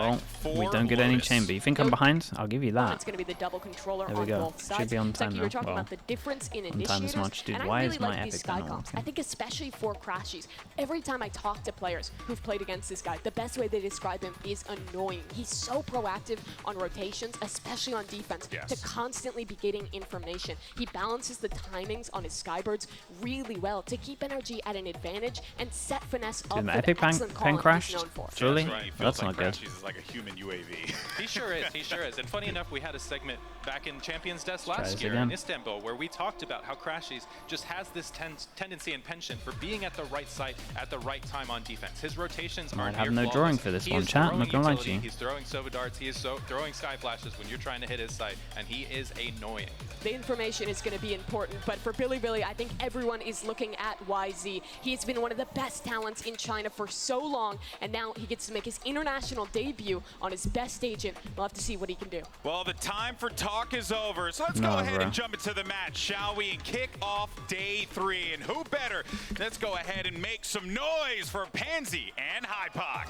Well, we don't get any chamber. You think I'm behind? I'll give you that. It's going to be the double controller There we on go. both sides. Should be on time you now. were talking Well, about the difference in on time initiators, as much. Dude, and why I really is my like these epic sky not comps. working? I think especially for Crashies, every time I talk to players who've played against this guy, the best way they describe him is annoying. He's so proactive on rotations, especially on defense, to constantly be getting information. He balances the timings on his Skybirds really well to keep NRG at an advantage and set Finesse up for the epic excellent pen call crashed? he's known for. Truly? Right. That's not good. He's like a human UAV. He sure is. He sure is. And funny enough, we had a segment back in Champions Desk Try last this year again. in Istanbul where we talked about how Crashies just has this tendency and penchant for being at the right site at the right time on defense. His rotations Might aren't have near no flawless. drawing for this He one, is chat. I'm throwing not gonna lie to utility, you. He's throwing Sova darts. He is throwing sky flashes when you're trying to hit his site, and he is annoying. The information is going to be important, but for Billy, I think everyone is looking at YZ. He's been one of the best talents in China for so long, and now he gets to make his international debut on his best agent. We'll have to see what he can do. Well, the time for talk is over, so let's No, go ahead bro. and jump into the match, shall we? And kick off day 3. And who better? Let's go ahead and make some noise for Pansy and Hypoc.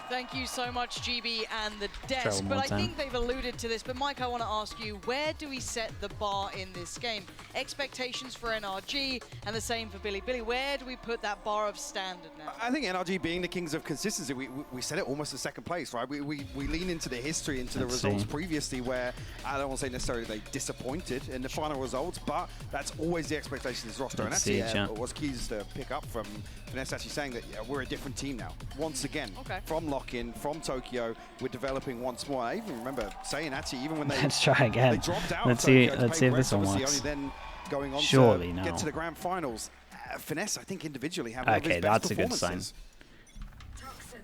Thank you so much, GB and the desk. one But more I time. think they've alluded to this. But Mike, I want to ask you, where do we set the bar in this game? Expectations for NRG and the same for Billy. Where do we put that bar of standard now? I think NRG being the kings of consistency, we said it almost in second place, right? We lean into the history, into the Let's results see. previously where I don't want to say necessarily they disappointed in the final results, but that's always the expectation of this roster. Let's and see, that's chat. what's key is to pick up from Finesse actually saying that we're a different team now. Once again, from lock-in, from Tokyo, we're developing once more. I even remember saying actually, even when they, Let's try again. they dropped out Let's of Tokyo see. to Let's pay see if Rex, this one obviously works. only then going on Surely to no. get to the grand finals. Finesse, I think individually, have one of his Okay, best that's a good sign. performances.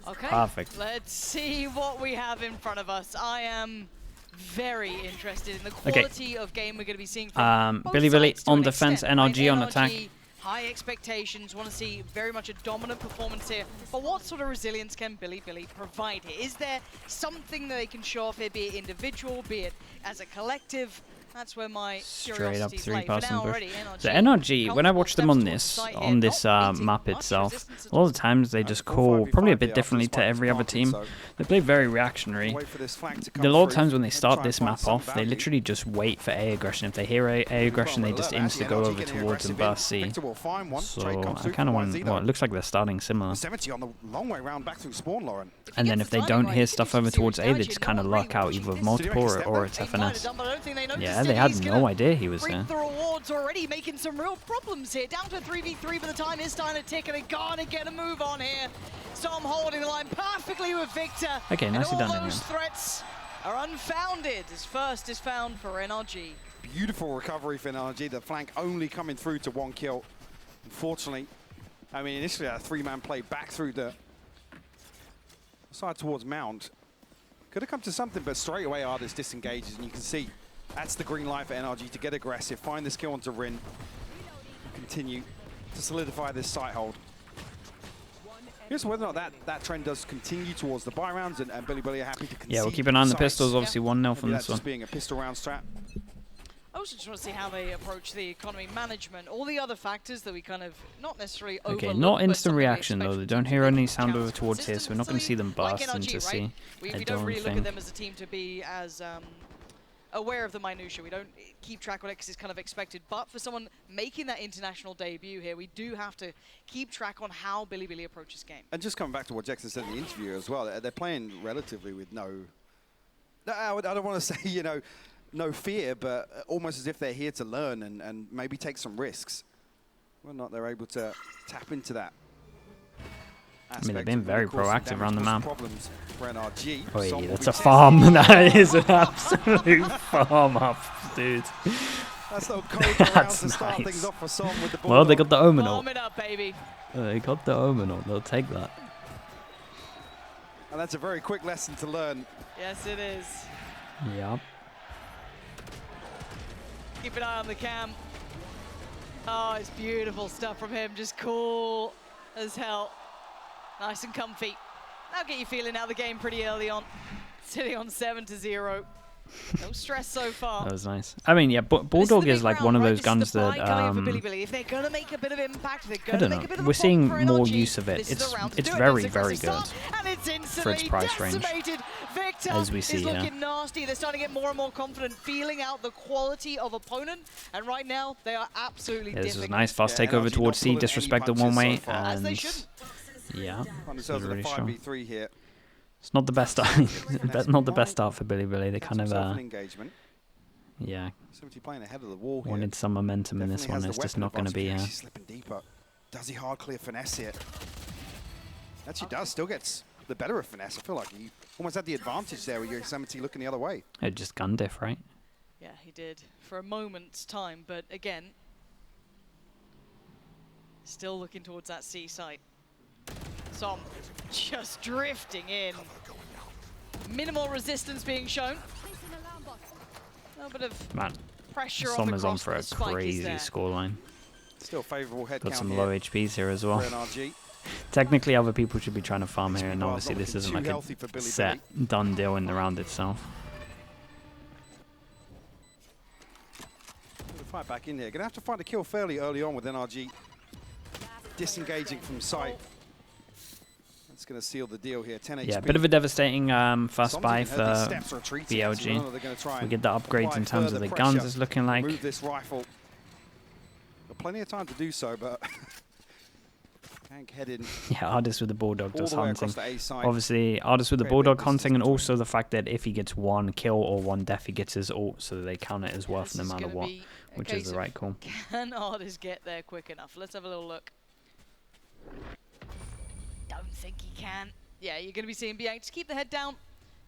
Okay. Perfect. Let's see what we have in front of us. I am very interested in the quality of game we're going to be seeing from both Billy sides to on an defense, extent, NRG right? on attack. High expectations, want to see very much a dominant performance here. But what sort of resilience can Billy provide here? Is there something that they can show off here, be it individual, be it as a collective? That's where my Straight up curiosity's lay. For 3-person now push. already, The NRG, when I watch them on steps this towards the site here, not map meeting much itself, resistance at a lot of the times they just call probably a bit differently to every other team. They play very reactionary. Wait for this flank to A come lot of through times when they and start try and this find map some off, they value. literally just wait for A aggression. If they hear A aggression, they just insta go over towards and burst C. Victor will find one. So Trade comes I through kind of from want. YZ Well, though. it looks like they're starting similar. 70 on the long way round back through spawn, Lauren. And then if they don't hear stuff over towards A, they just kind of luck out either with multiple or it's FNS. Yeah, they had no idea he was there. The rewards already making some real problems here. Down to a 3v3, but the time is starting to tick, and they gotta get a move on here. Storm holding the line perfectly with Victor. Okay, nicely and all done, those everyone. threats are unfounded as first is found for NRG. Beautiful recovery for NRG. The flank only coming through to 1 kill. Unfortunately, I mean, initially a 3-man play back through the side towards Mound. Could have come to something, but straight away Ardis disengages, and you can see that's the green light for NRG to get aggressive, find this kill onto Rin, continue to solidify this site hold. Here's whether or not that trend does continue towards the buy rounds, and Billy are happy to concede. Yeah, we'll keep an eye on the sites. pistols. Obviously 1-0 from Maybe this that's one. just being a pistol round strat. I also just want to see how they approach the economy management, all the other factors that we kind of not necessarily Okay, overlook, not but instant something we reaction expect though. from They don't teams hear to any be sound over counter towards here, so we're not going to see them like burst NRG, into right? C. We I don't don't really look at think. them as a team to be as aware of the minutiae. We don't keep track of it because it's kind of expected. But for someone making that international debut here, we do have to keep track on how Billy approaches game. And just coming back to what Jackson said in the interview as well, they're playing relatively with no, I don't want to say, you know, no fear, but almost as if they're here to learn and maybe take some risks. Whether or not they're able to tap into that. I mean, they've been very proactive around the map. Problems for NRG. Oh, Some yeah, will that's be a farm. That is an absolute farm up, dude. That's little code around That's to start nice. things off for Som with the ball. Well, they got the Omen Warm ult. it up, baby. They got the Omen ult. They'll take that. And that's a very quick lesson to learn. Yes, it is. Yep. Keep an eye on the cam. Oh, it's beautiful stuff from him. Just cool as hell. Nice and comfy. That'll get you feeling out of the game pretty early on. Sitting on 7-0. No stress so far. That was nice. I mean, yeah, This Bulldog the is big like round, one of right? those This guns is the that buy coming in for Billy Billy. If they're gonna make a bit of impact, they're I gonna don't make a bit know. of We're a seeing pop for more NRG. use of it. This is the round to It's do it. very, It's very aggressive good start, and it's for its instantly price range, decimated. Victor as we see is here. looking nasty. They're starting to get more and more confident, feeling out the quality of opponent, and right now they are absolutely This was difficult. nice fast Yeah, takeover NRG towards not C, pulling any disrespect the punches one way, so far. As they and should. yeah, Find this was themselves in a really strong. 5v3 here. It's not the best start. Not the best start for Billy Billy. They kind of engagement. yeah, 70 playing ahead of the wall here. wanted some momentum in this Definitely one. has It's the just weapon not going to be. advantage. Actually slipping deeper. Does he hard clear finesse here? Actually does. Still gets the better of finesse. I feel like he almost had the advantage there with Yosemite looking the other way. It just gun diff, right? Yeah, he did for a moment's time, but again, still looking towards that C site. Som just drifting in. Minimal resistance being shown. A little bit of Man, pressure on Som the is on cross, for but a the spike is crazy there. scoreline. Still favourable head Got count some here low HPs here as well. for NRG. Technically, other people should be trying to farm here, HP and bar's obviously not this looking isn't too like healthy for a Billy set, done deal in the round itself. Gonna fight back in here. Gonna have to find a kill fairly early on with NRG disengaging from sight. That's gonna seal the deal here. 10 HP. Yeah, a bit of a devastating fast Som's buy even for heard these steps retreating, so we BLG. know they're gonna try We and get the upgrades apply in terms of further the pressure, guns, it's looking like. remove this rifle. Got plenty of time to do so, but Hank heading Yeah, Artist with the Bulldog all does the way hunting. across the A side. Obviously, Artist with the Great big Bulldog distance hunting, and between. also the fact that if he gets one kill or one death, he gets his ult, so they count it as worth This no is matter gonna what, be a which is case the of right call. Can Artist get there quick enough? Let's have a little look. Don't think he can. Yeah, you're going to be seeing BA. Just keep the head down.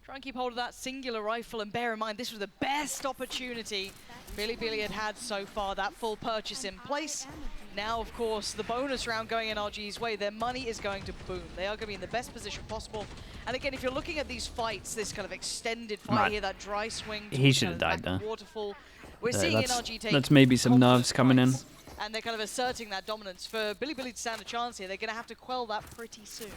Try and keep hold of that singular rifle, and bear in mind this was the best opportunity Billy Billy had so far, that full purchase in place. Now, of course, the bonus round going NRG's way, their money is going to boom. They are going to be in the best position possible. And again, if you're looking at these fights, this kind of extended fight Right. here, that dry swing, He towards should have kind of died back there. waterfall, we're Yeah, seeing that's- NRG take that's maybe some confident nerves coming in. fights, and they're kind of asserting that dominance. For Billy Billy to stand a chance here, they're going to have to quell that pretty soon.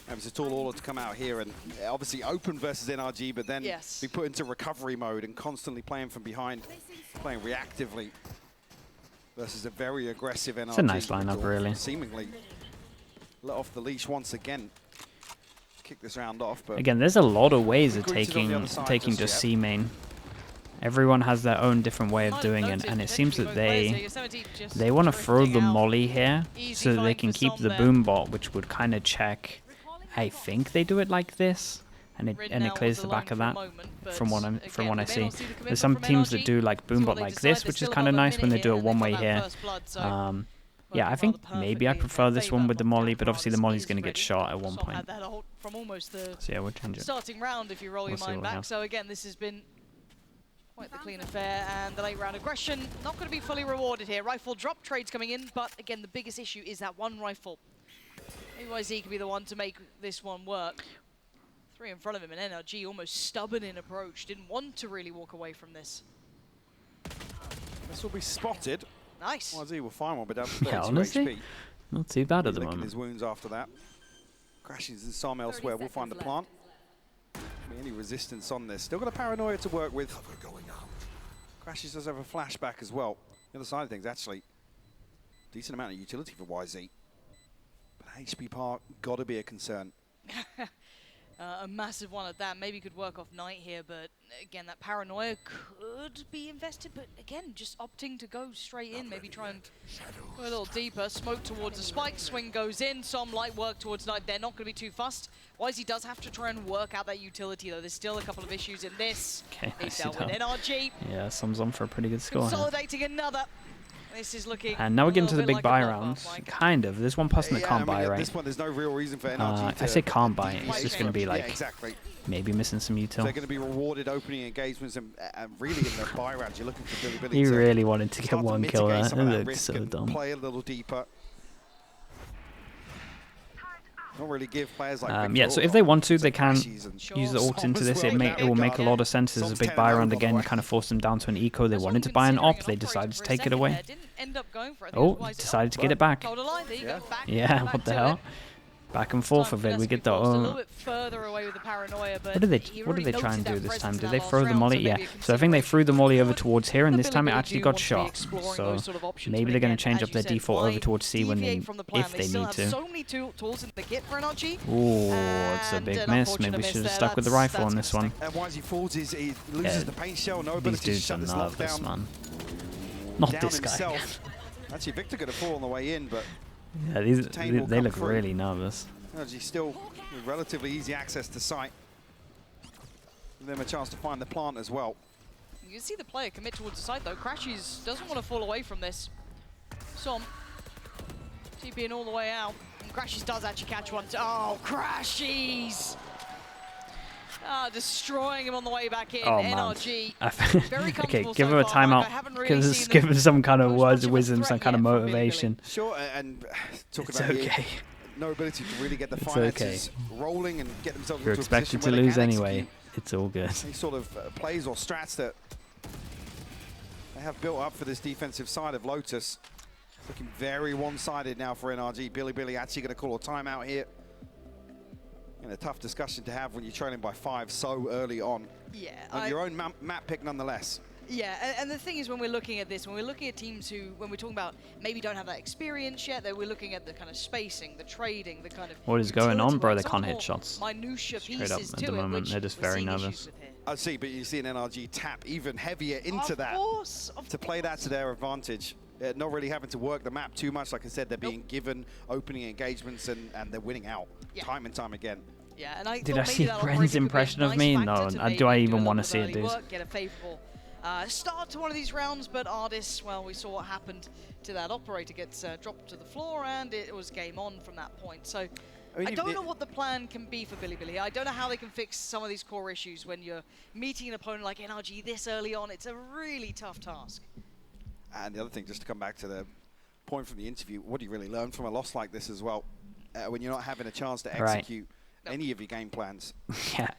It's a tall order to come out here and obviously open versus NRG, but then Yes. be put into recovery mode and constantly playing from behind, playing reactively versus a very aggressive NRG. It's a nice lineup, which will really. Seemingly let off the leash once again. Kick this round off, but Again, there's a lot of ways of Greeted on the other side taking just just yet. C main. Everyone has their own different way of doing it, and it seems that they want to throw the molly here so that they can keep the boom bot, which would kind of check. I think they do it like this, and it clears the back of that. From what I see, there's some teams that do like boom bot like this, which is kind of nice when they do a one-way here. Yeah, I think maybe I prefer this one with the molly, but obviously the molly's going to get shot at one point. From almost the So yeah, we'll change it. starting round if you roll your see mind what we back. have. So again, this has been quite the clean affair, and the late round aggression not going to be fully rewarded here. Rifle drop trades coming in, but again, the biggest issue is that one rifle. Maybe YZ could be the one to make this one work. Three in front of him, and NRG almost stubborn in approach. Didn't want to really walk away from this. this will be spotted. Nice. YZ will find one, but down to 32 Yeah, honestly, HP. not too bad at the Licking moment. his wounds after that. Crashes in some elsewhere. We'll find the plant. Any resistance on this. Still got a paranoia to work with. Crashes does have a flashback as well. The other side of things, actually, decent amount of utility for YZ. But HP par got to be a concern. A massive one at that. Maybe could work off Knight here, but again, that paranoia could be invested. But again, just opting to go straight in. Maybe try and go a little deeper. Smoke towards the spike. Swing goes in. Some light work towards Knight. They're not going to be too fussed. YZ does have to try and work out that utility, though. There's still a couple of issues in this. Okay, He's nicely dealt with done. NRG. Yeah, Sum's on for a pretty good score here. Consolidating another. This is looking. And now we get into the a big little bit buy like a bloodbath, rounds. Mike. Kind of. There's one person that Yeah, can't I mean, buy, at right? this point, there's no real reason for NRG If I say can't buy, it's deviate just going to be from- like yeah, exactly. maybe missing some util. They're going to be rewarded opening engagements and really in the buy rounds, you're looking for Billy Billy He to really wanted to get start to one kill there. mitigate It some of that looked risk so and dumb. play a little deeper. Not really give players like Yeah, so if they want to, they can use the ult into this. It It will make a lot of sense as a big buy round again. Kind of force them down to an eco. They wanted to buy an op. They decided to take it away. Oh, decided to get it back. Yeah, what the hell? back and forth of it. We get the a little bit further away with the paranoia, but what did they try and do this time? Did they throw the molly? Yeah. So I think they threw the molly over towards here, and this time it actually got shot. So maybe they're going to change up their default over towards C when if they need to. So many tools in the kit for NRG. Oh, it's a big miss. Maybe we should have stuck with the rifle on this one. And once he falls, he loses the paint shell. No ability to shut this lockdown. Man. Not this guy. Actually, Victor could have fallen on the way in, but yeah, they look really nervous. NRG still with relatively easy access to site. Give them a chance to find the plant as well. You can see the player commit towards the site though. Crashies doesn't want to fall away from this. Som TPing all the way out. And Crashies does actually catch one. Oh, Crashies! Destroying him on the way back in. Oh, NRG. Very okay, give him a timeout. Because give him some kind of words of wisdom, some kind of motivation. Sure, and talk it's about okay. No ability to really get the finances rolling and get themselves You're into a expected position to where they lose can anyway. execute It's all good. any sort of plays or strats that they have built up for this defensive side of Lotus. It's looking very one-sided now for NRG. Billy actually going to call a timeout here. And a tough discussion to have when you're trailing by 5 so early on. Yeah. On your own map pick nonetheless. Yeah, and the thing is, when we're looking at this, when we're looking at teams who, when we're talking about maybe don't have that experience yet, that we're looking at the kind of spacing, the trading, the kind of what is going on, bro? They can't hit shots. Minutia Straight up pieces at the moment, they're just very nervous. I see, but you see an NRG tap even heavier into that to play that to their advantage. Not really having to work the map too much. Like I said, they're being given opening engagements and they're winning out time and time again. Yeah, and I did I see Bren's impression of me? No, do I even want to see it, dude? Get a favorable start to one of these rounds, but Ardis, well, we saw what happened to that operator. Gets dropped to the floor, and it was game on from that point. So I don't know what the plan can be for Billy. I don't know how they can fix some of these core issues when you're meeting an opponent like NRG this early on. It's a really tough task. And the other thing, just to come back to the point from the interview, what do you really learn from a loss like this as well? When you're not having a chance to execute any of your game plans. Yeah,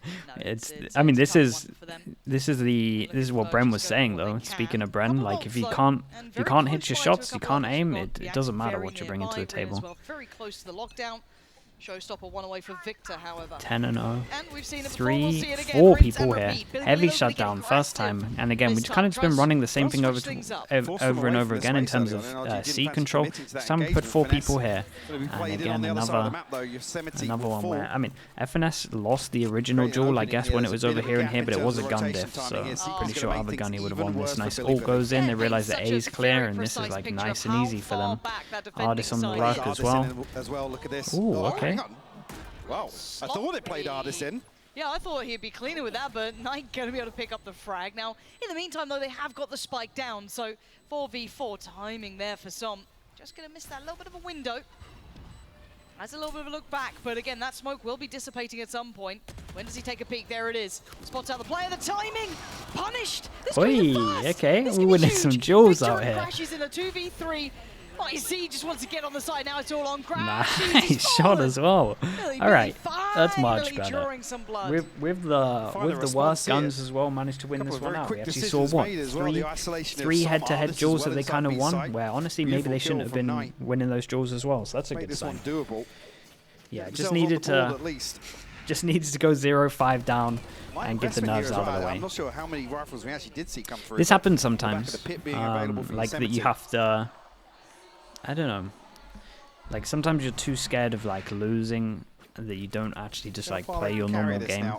I mean, this is what Bren was saying though. Speaking of Bren, like if you can't hit your shots, you can't aim. It doesn't matter what you bring into the table. Very close to the lockdown. Showstopper one away for Victor, however. 10-0. And we've seen it before. We'll see it again. 4 people here. Heavy shutdown first time. And again, we've kind of just been running the same thing over and over again in terms of C control. This time we put 4 people here. And again, another one where, I mean, FNS lost the original duel, I guess, when it was over here and here, but it was a gun diff. So I'm pretty sure other gunny would have won this. Nice ult goes in. They realize the A is clear, and this is like nice and easy for them. Ardis on the ruck as well. Look at this. Ooh, okay. Wow, I thought it played Ardis in. Yeah, I thought he'd be cleaner with that, but Knight going to be able to pick up the frag. Now, in the meantime, though, they have got the spike down, so 4v4 timing there for Som. Just going to miss that little bit of a window. That's a little bit of a look back, but again, that smoke will be dissipating at some point. When does he take a peek? There it is. Spots out the player, the timing! Punished! This okay, we're winning some duels out here. Crashes in a 2v3. YZ just wants to get on the side. Now it's all on Crash. Nice shot as well. All right, that's much better. With the worst guns as well, managed to win this one out. We actually saw what, three head-to-head duels that they kind of won. Where honestly, maybe they shouldn't have been winning those duels as well. So that's a good sign. Yeah, just needed to go 0-5 down and get the nerves out of the way. I'm not sure how many rifles we actually did see come through. This happens sometimes, like that you have to. I don't know. Like sometimes you're too scared of like losing that you don't actually just like play your normal game.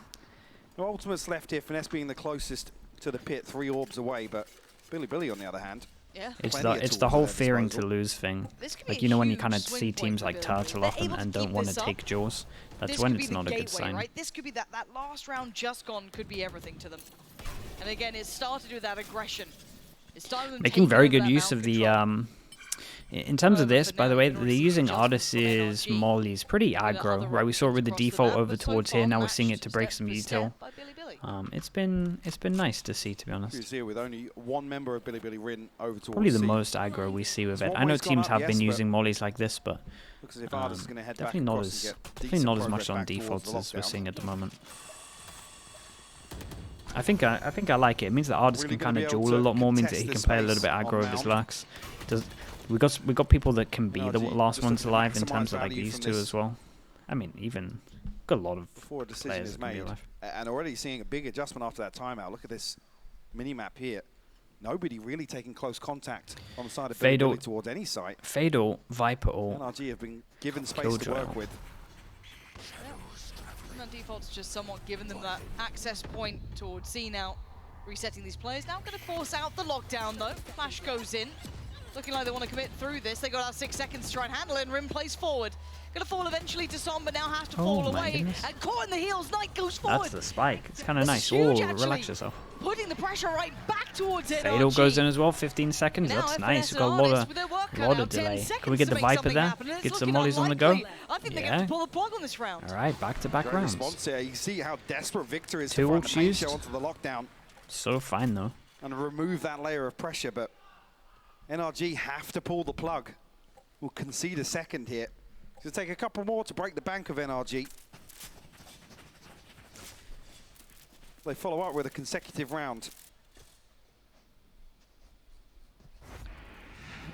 No ultimates left here. Finesse being the closest to the pit, 3 orbs away, but Billy on the other hand. Yeah. It's the whole fearing to lose thing. Like, you know, when you kind of see teams like turtle off and don't want to take jaws, that's when it's not a good sign. Right? This could be that last round just gone could be everything to them. And again, it started with that aggression. It started with making very good use of the in terms of this, by the way, they're using Ardis's mollies pretty aggro, right? We saw it with the default over towards here. Now we're seeing it to break some util. It's been nice to see, to be honest. You see it with only 1 member of Billy ridden over towards probably the most aggro we see with it. I know teams have been using mollies like this, but definitely not as much on defaults as we're seeing at the moment. I think I like it. It means that Ardis can kind of duel a lot more. Means that he can play a little bit aggro with his lurks. We got people that can be the last ones alive in terms of like these two as well. I mean, even got a lot of before a decision players is that can be made. alive. And already seeing a big adjustment after that timeout. Look at this mini-map here. Nobody really taking close contact on the side of Billy towards any site. Fatal, Viper ult. NRG have been given space to work with. And on default's just somewhat given them that access point towards C now. Resetting these players. Now going to force out the lockdown though. Flash goes in. Looking like they want to commit through this. They got out 6 seconds to try and handle it, and Rim plays forward. Going to fall eventually to Som, but now has to fall away. Goodness. And caught in the heels, Knight goes forward. That's the spike. It's kind of That's nice. huge, Oh, actually. relax yourself. Putting the pressure right back towards it. Fatal goes in as well, 15 seconds. That's nice. We've got a lot of delay. Can we get the Viper there? Get some mollies on the go? I think they're going to pull the plug on this round. All right, back-to-back rounds. Response here. You see how desperate Victor is 2 to find the main used. show onto the lockdown So fine, though. and remove that layer of pressure, but NRG have to pull the plug. We'll concede a second here. It'll take a couple more to break the bank of NRG. They follow up with a consecutive round.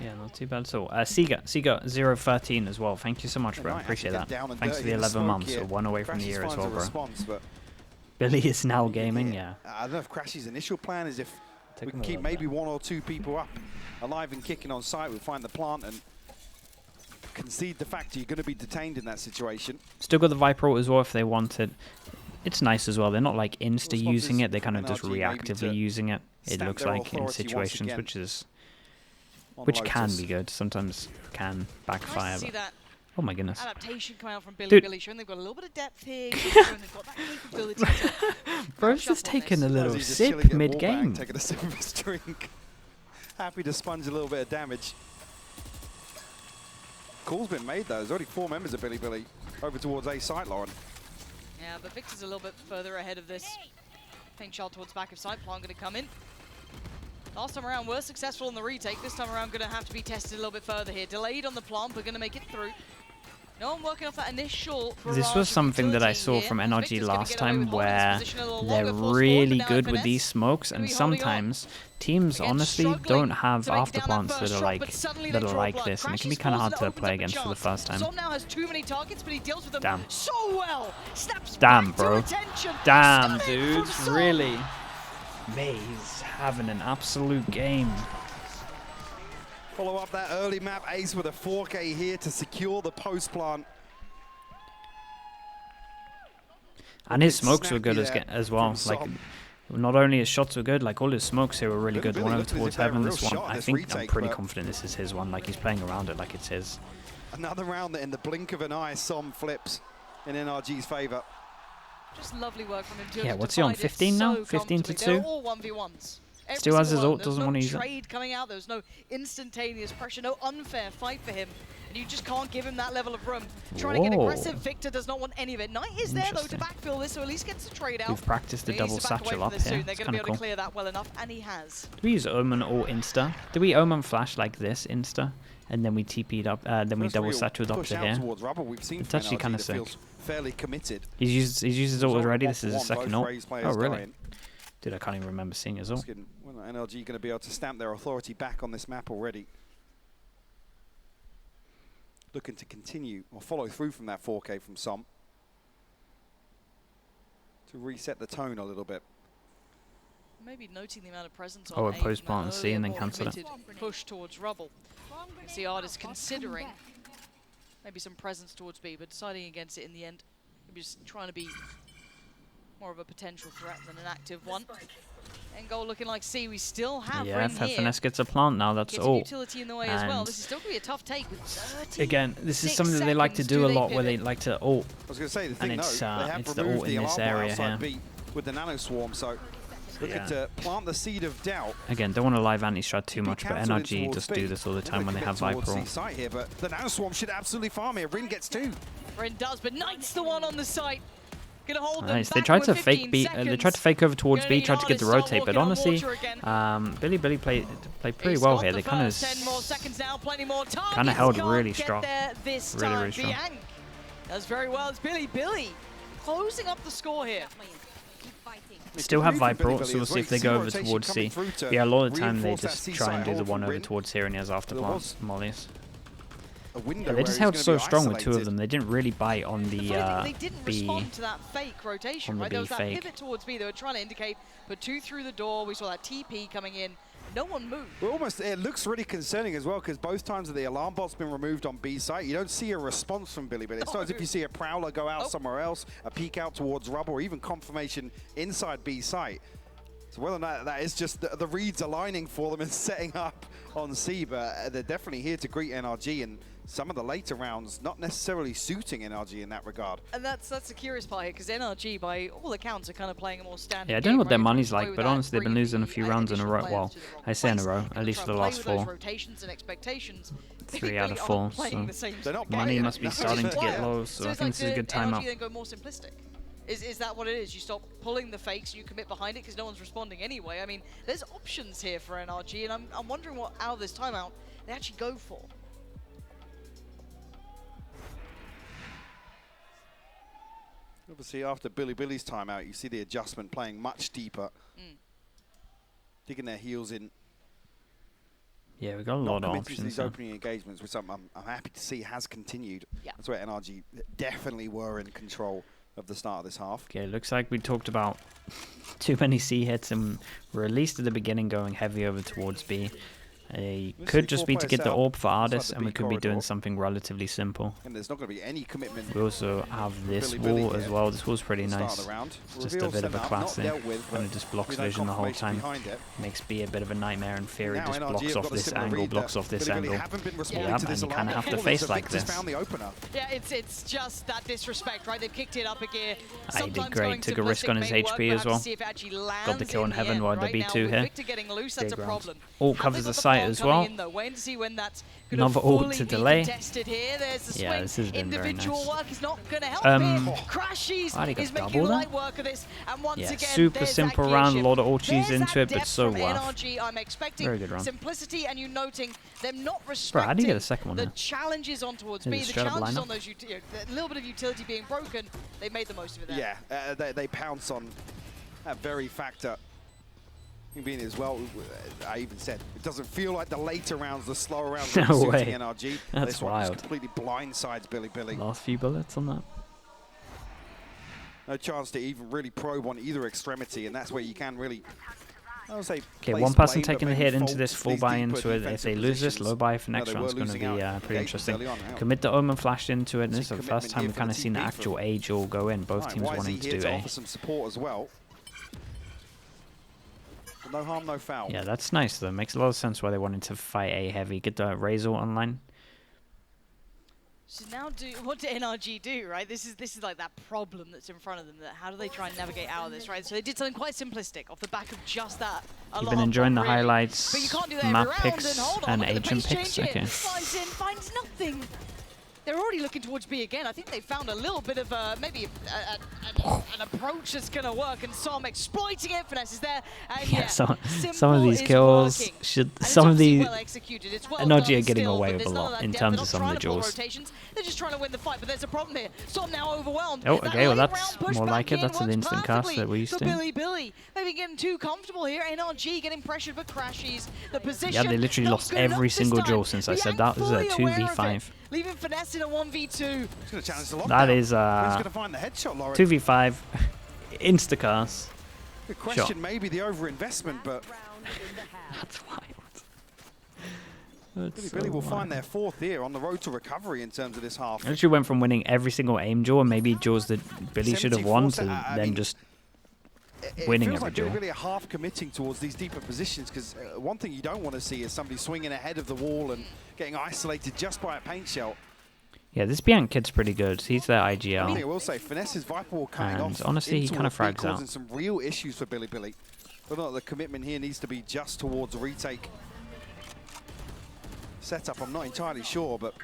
Yeah, not too bad at all. Sega 013 as well. Thank you so much, bro. Appreciate that. Thanks for the 11 months. So 1 away from the year as well, bro. Billy is now gaming, yeah. I don't know if Crashy's initial plan is if we can keep maybe 1 or 2 people up, alive and kicking on site, we'll find the plant and concede the fact you're going to be detained in that situation. Still got the Viper ult as well if they want it. It's nice as well. They're not like insta using it. They're kind of just reactively using it. It looks like in situations, which can be good. Sometimes can backfire. Nice to see that oh my goodness. adaptation coming out from Dude. Billy, showing they've got a little bit of depth here. They've got that capability to Bro's just taking a little He's just sip chilling at mid-game. wallbang, taking a sip of his drink. Happy to sponge a little bit of damage. Call's been made though. There's already 4 members of Billy over towards A site, Lauren. Yeah, but Victor's a little bit further ahead of this. Pink shot towards back of site. Plant going to come in. Last time around, we're successful in the retake. This time around, going to have to be tested a little bit further here. Delayed on the plant, but going to make it through. No one working off that initial. This was something that I saw from NRG last time, where they're really good with these smokes, and sometimes teams honestly don't have after plants that are like this, and it can be kind of hard to play against for the first time. Now has too many targets, but he deals with them Damn. so well. Snaps Damn, back to bro. attention. Damn, Stunning dudes, from Som. really. Maze having an absolute game. Follow up that early map ace with a 4K here to secure the post plant. And his smokes were good as well. Like, not only his shots were good, like all his smokes here were really good. One over towards heaven, this one. I think I'm pretty confident this is his one. Like he's playing around it like it's his. Another round that in the blink of an eye, Som flips in NRG's favor. Just lovely work from him too. Yeah, what's he on? 15 now? 15 to 2? They're all 1v1s. Still has his ult, There's doesn't no want to use it. trade coming out. There's no instantaneous pressure, no unfair fight for him. And you just can't give him that level of room. Trying to get aggressive, Victor does not want any of it. Knight is there though to backfill this, so at least gets the trade out. We've practiced the double satchel up here. They're It's going to kind be of able cool. to clear that well enough, and he has. Do we use Omen or Insta? Do we Omen flash like this, Insta? And then we TP'd up, then we double satcheled up to here. It's actually kind of sick. Fairly committed. He's used his ult already. This is his second ult. Oh, really? Dying. Dude, I can't even remember seeing his ult. Well, NRG going to be able to stamp their authority back on this map already. Looking to continue or follow through from that 4K from Som to reset the tone a little bit. Maybe noting the amount of presence Oh, on a post plant and C and then cancel it. Push towards rubble. You see Art considering maybe some presence towards B, but deciding against it in the end. Maybe just trying to be more of a potential threat than an active one. End goal looking like C. We still have Yeah, Rim here. FNS gets a plant now. That's Gets all. utility in the way as well. This is still going to be a tough take with 30. Again, this is something that they like to do a lot, where they like to ult. I was going to say the thing, And though, it's, they have it's the removed ult the in this alarm area outside here. B with the nano swarm, so looking Yeah. to plant the seed of doubt. Again, don't want to live anti-strat too Be much, but cancelled NRG towards just B. do this all the time when they have Commit Viper towards ult. C site here, but the nano swarm should absolutely farm here. Rin gets 2. Rin does, but Knight's the one on the site. Gonna hold them Nice. They back tried with to 15 fake B. They seconds. tried to fake over towards Gonna B. need Tried to get the Lotus, rotate, start but walking on honestly, water again. Billy played pretty He's well got here. the They kind first 10 more seconds now, plenty more targets. Kinda held Can't really get strong. there this Really, time. really strong. Bianc does very well. It's Billy closing up the score here. Still have Viper Billy ult, so we'll as see well. if they You go see over rotation towards coming C. through to Yeah, a lot of the time they reinforce that just C try and side do the hold one from over Rin. towards here, and he has after There plants, mollies. a window. Yeah, they where just he's held gonna so be strong with two of isolated. them. They didn't really bite on the They didn't B. respond to that fake rotation, on the right? There B was that fake. pivot towards B. They were trying to indicate, put 2 through the door. We saw that TP coming in. No one moved. We're almost, it looks really concerning as well, because both times that the alarm bot's been removed on B site, you don't see a response from Billy. It's not as if you see a Prowler go out somewhere else, a peek out towards rubble, or even confirmation inside B site. So whether or not that is just the reads aligning for them and setting up on C, but they're definitely here to greet NRG, and some of the later rounds not necessarily suiting NRG in that regard. And that's the curious part here, because NRG, by all accounts, are kind of playing a more standard Yeah, I don't know game, what their right? money's Play like, with but that, honestly, they've been bring losing a the few rounds in a initial row. players Well, to the wrong I say in a place, row, and at try least and for the play last with those 4. rotations and expectations. 3 out of 4. So They're not money buying must be it. starting to get Yeah. low, so I it's think like this is a good timeout. NRG then go more simplistic. Is that what it is? You stop pulling the fakes, you commit behind it because no one's responding anyway. I mean, there's options here for NRG, and I'm wondering what out of this timeout they actually go for. Obviously, after Billy's timeout, you see the adjustment playing much deeper, digging their heels in. Yeah, we've got a Not lot of committing to options. these Huh? opening engagements, which I'm happy to see has continued. Yeah. That's where NRG definitely were in control of the start of this half. Okay, looks like we talked about too many C hits, and we're at least at the beginning going heavy over towards B. Could just be to get the AWP for Ardis, and we could be doing something relatively simple. And there's not going to be any commitment. We also have this Billy wall here as well. This wall's pretty at the start nice. of the round. Just a Reveal bit of a sent out, classic. not dealt with, Kind of but just blocks with no vision the whole confirmation time. behind it. Makes B a bit of a nightmare in theory. Now Just NRG blocks have off got a this similar angle, read blocks that off this Billy angle. haven't been responding Yeah, to and this you kind of alarm have to call, face so like Victor's this. found the opener. Yeah, it's just that disrespect, right? They've kicked it up a gear. He did Sometimes great. going Took a risk simplistic on his may work, HP but as have to well. see if it actually Got the kill in lands heaven the while end, the right? B2 Now, with here. Victor getting loose, that's a Big round. problem. Ult Have covers they the got site bomb as coming well. in, though? Waiting to see when that's gonna Another ult fully to be delay. contested here. There's the Yeah, swing. this has been very Individual nice. work is not going to help Um, here. Crashies why did he is go making double light there? work of this. And once Yeah, again, super there's simple that round, gear a lot of shift. ultis There's into that it, but depth so from worth. NRG. I'm expecting Very good round. simplicity, and you noting them not Bro, respecting how do you get a second one the there? challenges on towards Is it B, the straight up challenges lineup? on those, a little bit of utility being broken. They made the most of it there. Yeah, they pounce on that very factor. Being as well, I even said it doesn't feel like the later rounds, the slower rounds, No suiting way. NRG. That's this one wild. just completely blindsides Billy. Last few bullets on that. No chance to even really probe on either extremity, and that's where you can really. I would say. Okay, place one person blame, but taking the maybe hit into fault this to full these buy deeper into it. If defensive they lose this, positions. low buy for No, next they round is were going to be losing out pretty engagements interesting. early on, yeah. Commit the Omen flashed into it, and this is the Commitment first time here we've for kind the of seen the TP actual for- age all go in. Both Right, teams YZ wanting to here do to A. offer some support as well. But no harm, no foul. Yeah, that's nice though. Makes a lot of sense why they wanted to fight A heavy. Get the Razor online. So now, what do NRG do, right? This is like that problem that's in front of them. That how do they try and navigate out of this, right? So they did something quite simplistic off the back of just that. You've been enjoying the really. highlights, But you can't do that map every round, picks, and hold on, and look at the agent pace picks. change here. Okay. Flies in, finds nothing. They're already looking towards B again. I think they found a little bit of maybe an approach that's going to work, and Som exploiting it. Finesse is there. And Yeah, some of simple these is kills working. should. And it's Some of obviously the well executed. It's well NRG done are getting still, away but with a there's none lot that in depth. terms They're of some not of the trying to pull duels. rotations. They're just trying to win the fight, but there's a problem here. Som now overwhelmed. Oh, That okay, well late that's round push more back like it. in That's an works instant cast perfectly that we're used for to. Billy. Maybe getting too comfortable here. NRG getting pressured, but crashes the position. Yeah, they literally not lost good enough every this single time. duel since I said Liang that. This is a fully aware of 2v5. it, leaving Finesse in a 1v2. He's going to challenge the lockdown. That is Who's going to find the headshot, Lauren? 2v5, instacast. Good question, Sure. maybe the overinvestment, but That's wild. That's Billy so will wild. find their fourth here on the road to recovery in terms of this half. I literally went from winning every single aim duel, and maybe duels that Billy should have won, to 74, I then mean, just It winning feels every like duel. Billy really half committing towards these deeper positions, because one thing you don't want to see is somebody swinging ahead of the wall and getting isolated just by a paint shell. Yeah, this Bianc kid's pretty good. He's their One thing I IGL. will say, Finesse's Viper Wall coming And off. honestly, he in kinda towards B, frags out. causing some real issues for Billy. Whether or not the commitment here needs to be just towards a retake setup, I'm not entirely sure, but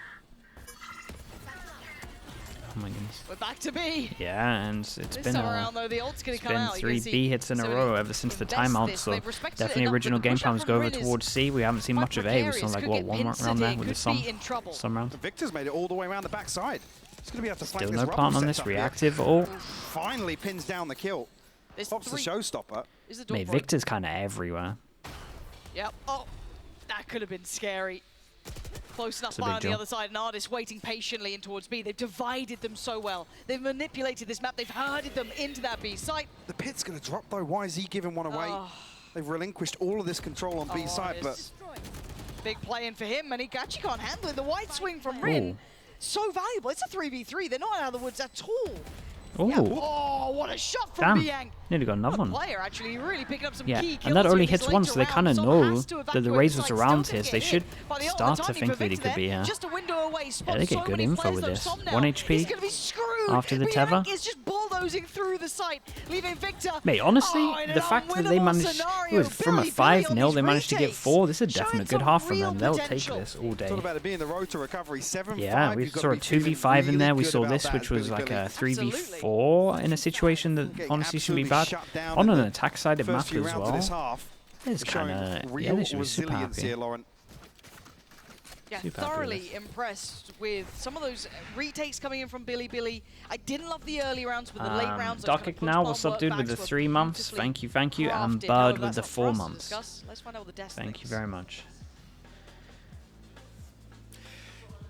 Oh my goodness. We're back to B. Yeah, and it's This been time around, though, the ult's going it's to come been out. You 3 can see B hits in a so row ever since the invest timeout, this. so They've respected it definitely enough, but original the game push-out plans from go over Rin is towards C. We haven't seen quite much of A. We've precarious. seen like, Could what, get one pincered round there here, with the could some be in trouble. round. Victor's made it all the way around the backside. It's going to be able to flank Still this no rubble part on this setup here. reactive at all. Finally pins down the kill. This Stops the 3 showstopper. is the door Mate, for it. Victor's kind of everywhere. Yep. Oh, that could have been scary. close enough It's a by big on the deal. other side, and Artist waiting patiently in towards B. They've divided them so well. They've manipulated this map. They've herded them into that B site. The pit's going to drop, though. Why is he giving one away? Oh. They've relinquished all of this control on B side, but Big play in for him, and he actually can't handle it. The wide swing from Rin, Ooh. so valuable. It's a 3v3. They're not out of the woods at all. Ooh. Yeah. Oh, what a shot from Damn. Biang. Nearly got another What one. a player, actually, really picking up some Yeah, key kills. and that only in his hits once, so they later kind of rounds. know Someone has to that the evacuate Raze the was site, around still here, gonna so they get should hit by the start to ultimate think for that he Victor could be there. here. Just a window away. Yeah, Spots they get so good many info players, with though. this. Som now, 1 HP he's gonna be screwed. after the Biang tether. is just bulldozing through the site, leaving Victor. Mate, honestly, in an the fact that they unwinnable managed, scenario. it was from a Billy 5-0, on they these managed to get retakes, 4. This is a showing definite good some half from real them. They'll potential. take this all day. it's all about it being the road to recovery. 7-5. Yeah, we You've gotta saw a be feeling 2v5 in there. We really saw good this, about which that, was Billy like Billy. a 3v4 in a situation that Getting honestly shouldn't be bad. absolutely shut down On in an the attack side, it first few matters as rounds of this well. half. It's Showing kind of, real yeah, they should be super resilience happy. here, Lauren. Yeah, Super happy with thoroughly this. impressed with some of those retakes coming in from Billy Billy. I didn't love the early rounds, but the late rounds. Darkic now, what's up, dude, with the 3 months? Thank you, thank you. And Bird with the 4 months. Let's find out what the Thank you very much.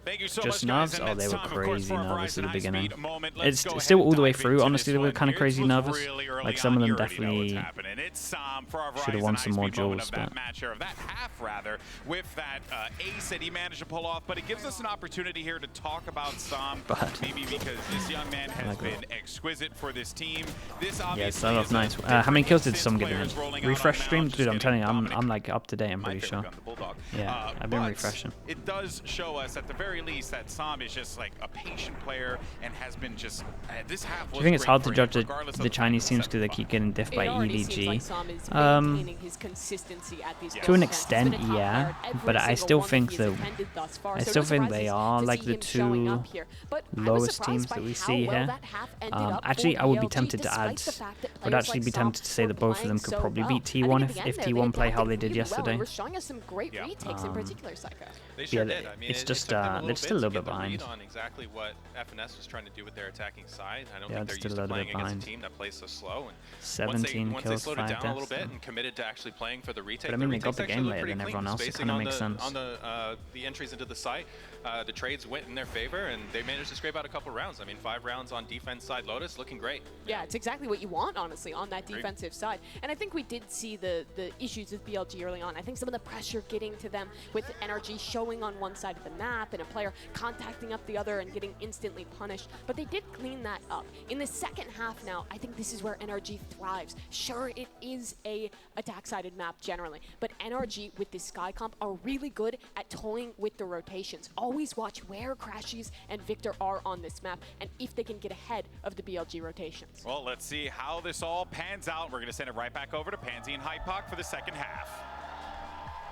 Thank you so Just much, guys. nerves? And Oh, they it's were time, of course, crazy for our nervous at the Verizon beginning. high-speed moment. Let's It's go ahead still and all the way dive through. into Honestly, this they were one kind of here. crazy This was nervous. really early Like, some of on. them You already know what's definitely happening. It's for our should have Verizon won some more high-speed moment jewels, of that but match, or of that half, rather, with that ace that he managed to pull off. But it gives us an opportunity here to talk about Sam, maybe because this young man has been exquisite for this team. This yeah, obviously start off is nice. How many kills did Sam get in? Refresh stream? Dude, I'm telling you, I'm like up to date, I'm pretty sure. Yeah, I've been refreshing. It does show us, at the very least, that Sam is just like a patient player and has been just this half. Do you think it's hard to judge the Chinese teams because they keep getting diffed by EDG? To an extent, yeah, but I still think that they are like the 2 lowest teams that we see here. Actually, I would be tempted to add. Would actually be tempted to say that both of them could probably beat T1 if T1 play how they did yesterday. They sure Yeah, did. I mean, it's just, it took them they're still a little to bit get the read behind. on exactly what FNS was trying to do with their attacking side. I don't Yeah, think they're it's still used a to little playing bit against behind. a team that plays so slow. And 17 once they kills, slowed it 5 down a little deaths. bit and committed to actually playing for the retake, But I mean, the they got the retakes game actually later looked than pretty everyone clean. else. It Spacing kind of on makes sense. On the entries into the site, the trades went in their favor, and they managed to scrape out a couple rounds. I mean, 5 rounds on defense side. Lotus looking great. Yeah, it's exactly what you want, honestly, on that defensive side. And I think we did see the issues with BLG early on. I think some of the pressure getting to them with NRG showing on one side of the map and a player contacting up the other and getting instantly punished. But they did clean that up. In the second half now, I think this is where NRG thrives. Sure, it is a attack-sided map generally, but NRG with this Sky comp are really good at toying with the rotations. Always watch where Crashies and Victor are on this map and if they can get ahead of the BLG rotations. Well, let's see how this all pans out. We're going to send it right back over to Pansy and Hypoc for the second half.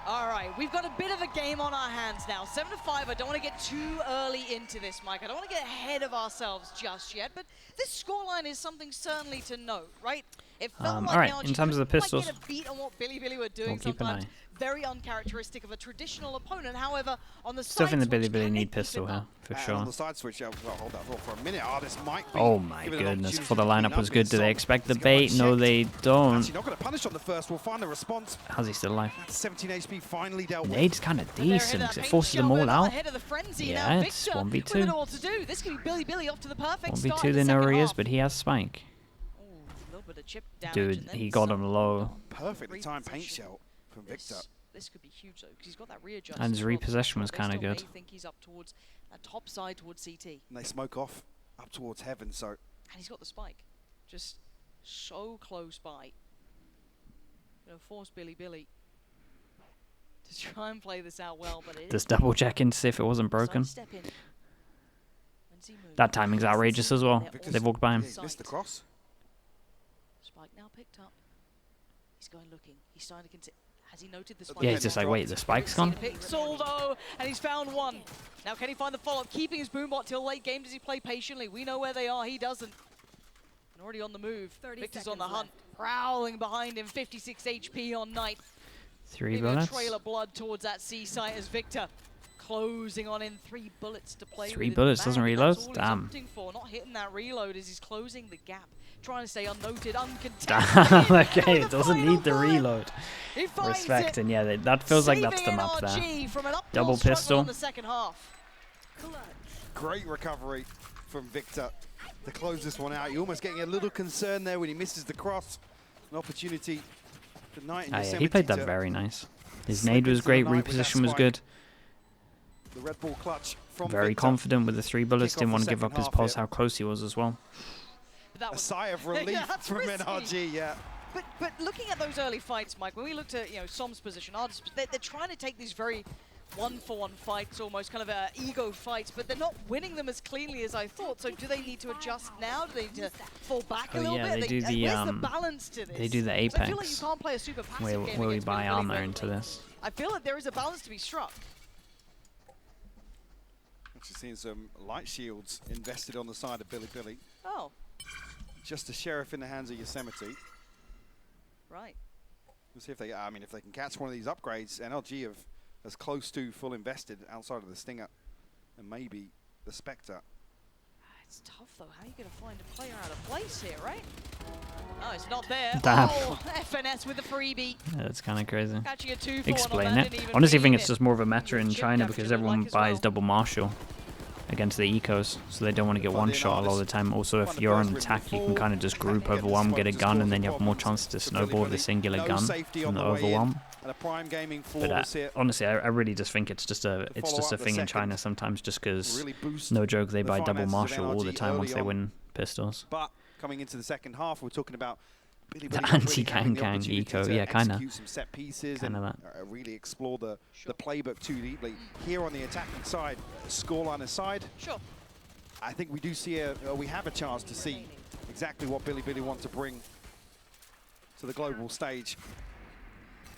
All right, we've got a bit of a game on our hands now. 7-5, I don't want to get too early into this, Mike. I don't want to get ahead of ourselves just yet, but this scoreline is something certainly to note, right? It felt like all right, NRG in terms of the couldn't pistols, quite get a beat on what Billy Billy were doing we'll keep an sometimes. eye. Very uncharacteristic of a traditional opponent. However, on the Still side think the switch, Billy Billy can they need keep pistol it here, up? for On sure. the side switch, well, hold that thought for a minute. This might be Oh my given an goodness, opportunity for the to clean lineup up was here. good. Do they Som expect the has got one bait? No, checked. they don't. Actually not going to punish on the first. We'll find the response. How's he still alive? 17 HP finally dealt with. Nade's kind of They're ahead of decent that because it paint forces them shove, all they're not out. ahead of the frenzy. Yeah, Now it's Victor 1v2. with it all to do. This could be Billy Billy off to the perfect start 1v2, in they the know where second he is, half. but he has Spike. Ooh, a little bit of chip damage Dude, and then he got some. him low. Perfectly timed paint shell from Victor. This could be huge though, because he's got that readjust. And his as well. repossession was They kinda still may good. think he's up towards that top side towards CT, and And they smoke off up towards heaven. So he's got the spike, just so close by. Gonna force Billy Billy to try and play this out well, but it Just double checking to see if it wasn't broken. Step in. When's he moving? That timing's outrageous as well. Victor's- They've walked by him. yeah, he missed the cross. Spike now picked up. He's going looking. He's starting to consider. Has he noted the spike? Yeah, he's just like, wait, the spike's gone? Pixel though, and he's found one. Now can he find the follow-up? Keeping his boombot till late game. Does he play patiently? We know where they are. He doesn't. And already on the move. Victor's on the hunt. Prowling behind him. 56 HP on Knight. 3 Leaving a bullets. trail of blood towards that C site as Victor closing on in. 3 bullets to play 3 with. bullets, In the doesn't bag. reload? That's all Damn. He's opting for. Not hitting that reload as he's closing the gap trying to stay unnoted, uncontested. Okay, it doesn't need the reload. Respect, and yeah, that feels like that's the map there. Double pistol. In the second half. Great recovery from Victor to close this one out. You're almost getting a little concerned there when he misses the cross. An opportunity tonight in yeah, he played that very nice. His nade was great, reposition was good. The Red Bull clutch from very Victor. Confident with the 3 bullets, didn't want to give up his pulse, how close he was as well. A sigh of relief from NRG, yeah. But looking at those early fights, Mike, when we looked at Som's position, they're trying to take these very one-for-one fights, almost kind of ego fights, but they're not winning them as cleanly as I thought. So do they need to adjust now? Do they need to fall back a little bit? They do the where's the balance to this? They do the Apex. I feel like you can't play a super passive game where we against buy Billy armor Billy into this. I feel like there is a balance to be struck. Actually seeing some light shields invested on the side of Billy Billy. Oh. Just a sheriff in the hands of Yosemite. Right. We'll see if they, I mean, if they can catch one of these upgrades. NRG have as close to full invested outside of the Stinger and maybe the Spectre. It's tough though. How are you going to find a player out of place here, right? Oh, it's not there. Damn. Oh, FNS with the freebie. Yeah, that's kind of crazy. Catching a 2-4 Explain it. Honestly, I think it's just more of a meta in China because everyone buys double Marshall against the ecos, so they don't want to get one shot a lot of the time. Also, if you're on attack, you can kind of just group overwhelm, get a gun, and then you have more chance to snowball with a singular gun from the overwhelm. But honestly, I really just think it's just a thing in China sometimes, just because, no joke, they buy double Marshall all the time once they win pistols. But coming into the second half, we're talking about the anti-Kang eco, yeah, kind of. Some set pieces and really explore the playbook too deeply. Here on the attacking side, scoreline aside, I think we do see we have a chance to see exactly what Billy Billy wants to bring to the global stage.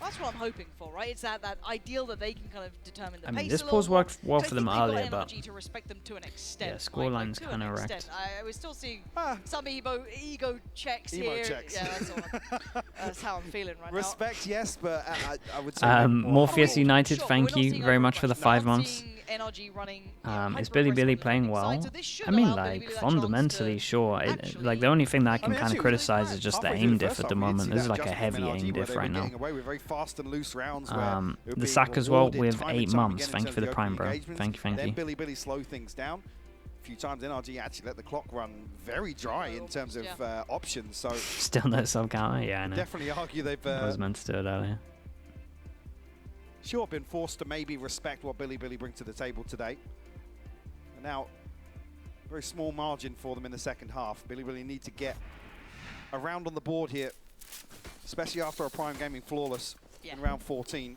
That's what I'm hoping for, right? It's that ideal that they can kind of determine the pace. I mean, this pause worked well for them earlier, but to respect them to an extent. Yeah, scoreline's kind of wrecked. We're still seeing some ego checks here. Checks. Yeah, that's how I'm feeling right Respect, yes, but I would say Morpheus United, thank you very much for the 5 months. NRG running, is Billy Billy playing well? I mean, like, fundamentally, sure. Like, the only thing that I can kind of criticize is just the aim diff at the moment. This is like a heavy aim diff right now. The sack as well with 8 months. Thank you for the prime, bro. Thank you. Then Billy Billy slow things down. A few times NRG actually let the clock run very dry in terms of options. So still no sub counter. Yeah, I know. Definitely argue they've. I was meant to do it earlier. Sure, been forced to maybe respect what Billy Billy brings to the table today. And now, very small margin for them in the second half. Billy Billy need to get around on the board here, especially after a Prime Gaming flawless in round 14.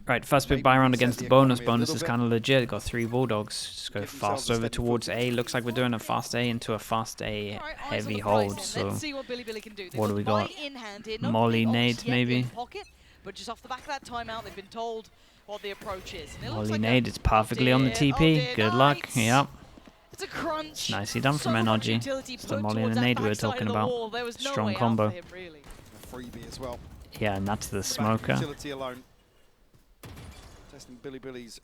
Right, first big buy round against the bonus. Bonus is kind of legit. Got 3 Bulldogs. Just go fast over towards A. Looks like we're doing a fast A into a fast A heavy hold. So what do we got? Molly nade maybe. But just off the back of that timeout, they've been told what the approach is. Molly nade, it's perfectly on the TP. Good luck. Yep. It's a crunch. Nicely done from NRG. It's the Molly and the nade we were talking about. Strong combo. Freebie as well. Yeah, and that's the smoker. Testing Billy Billy's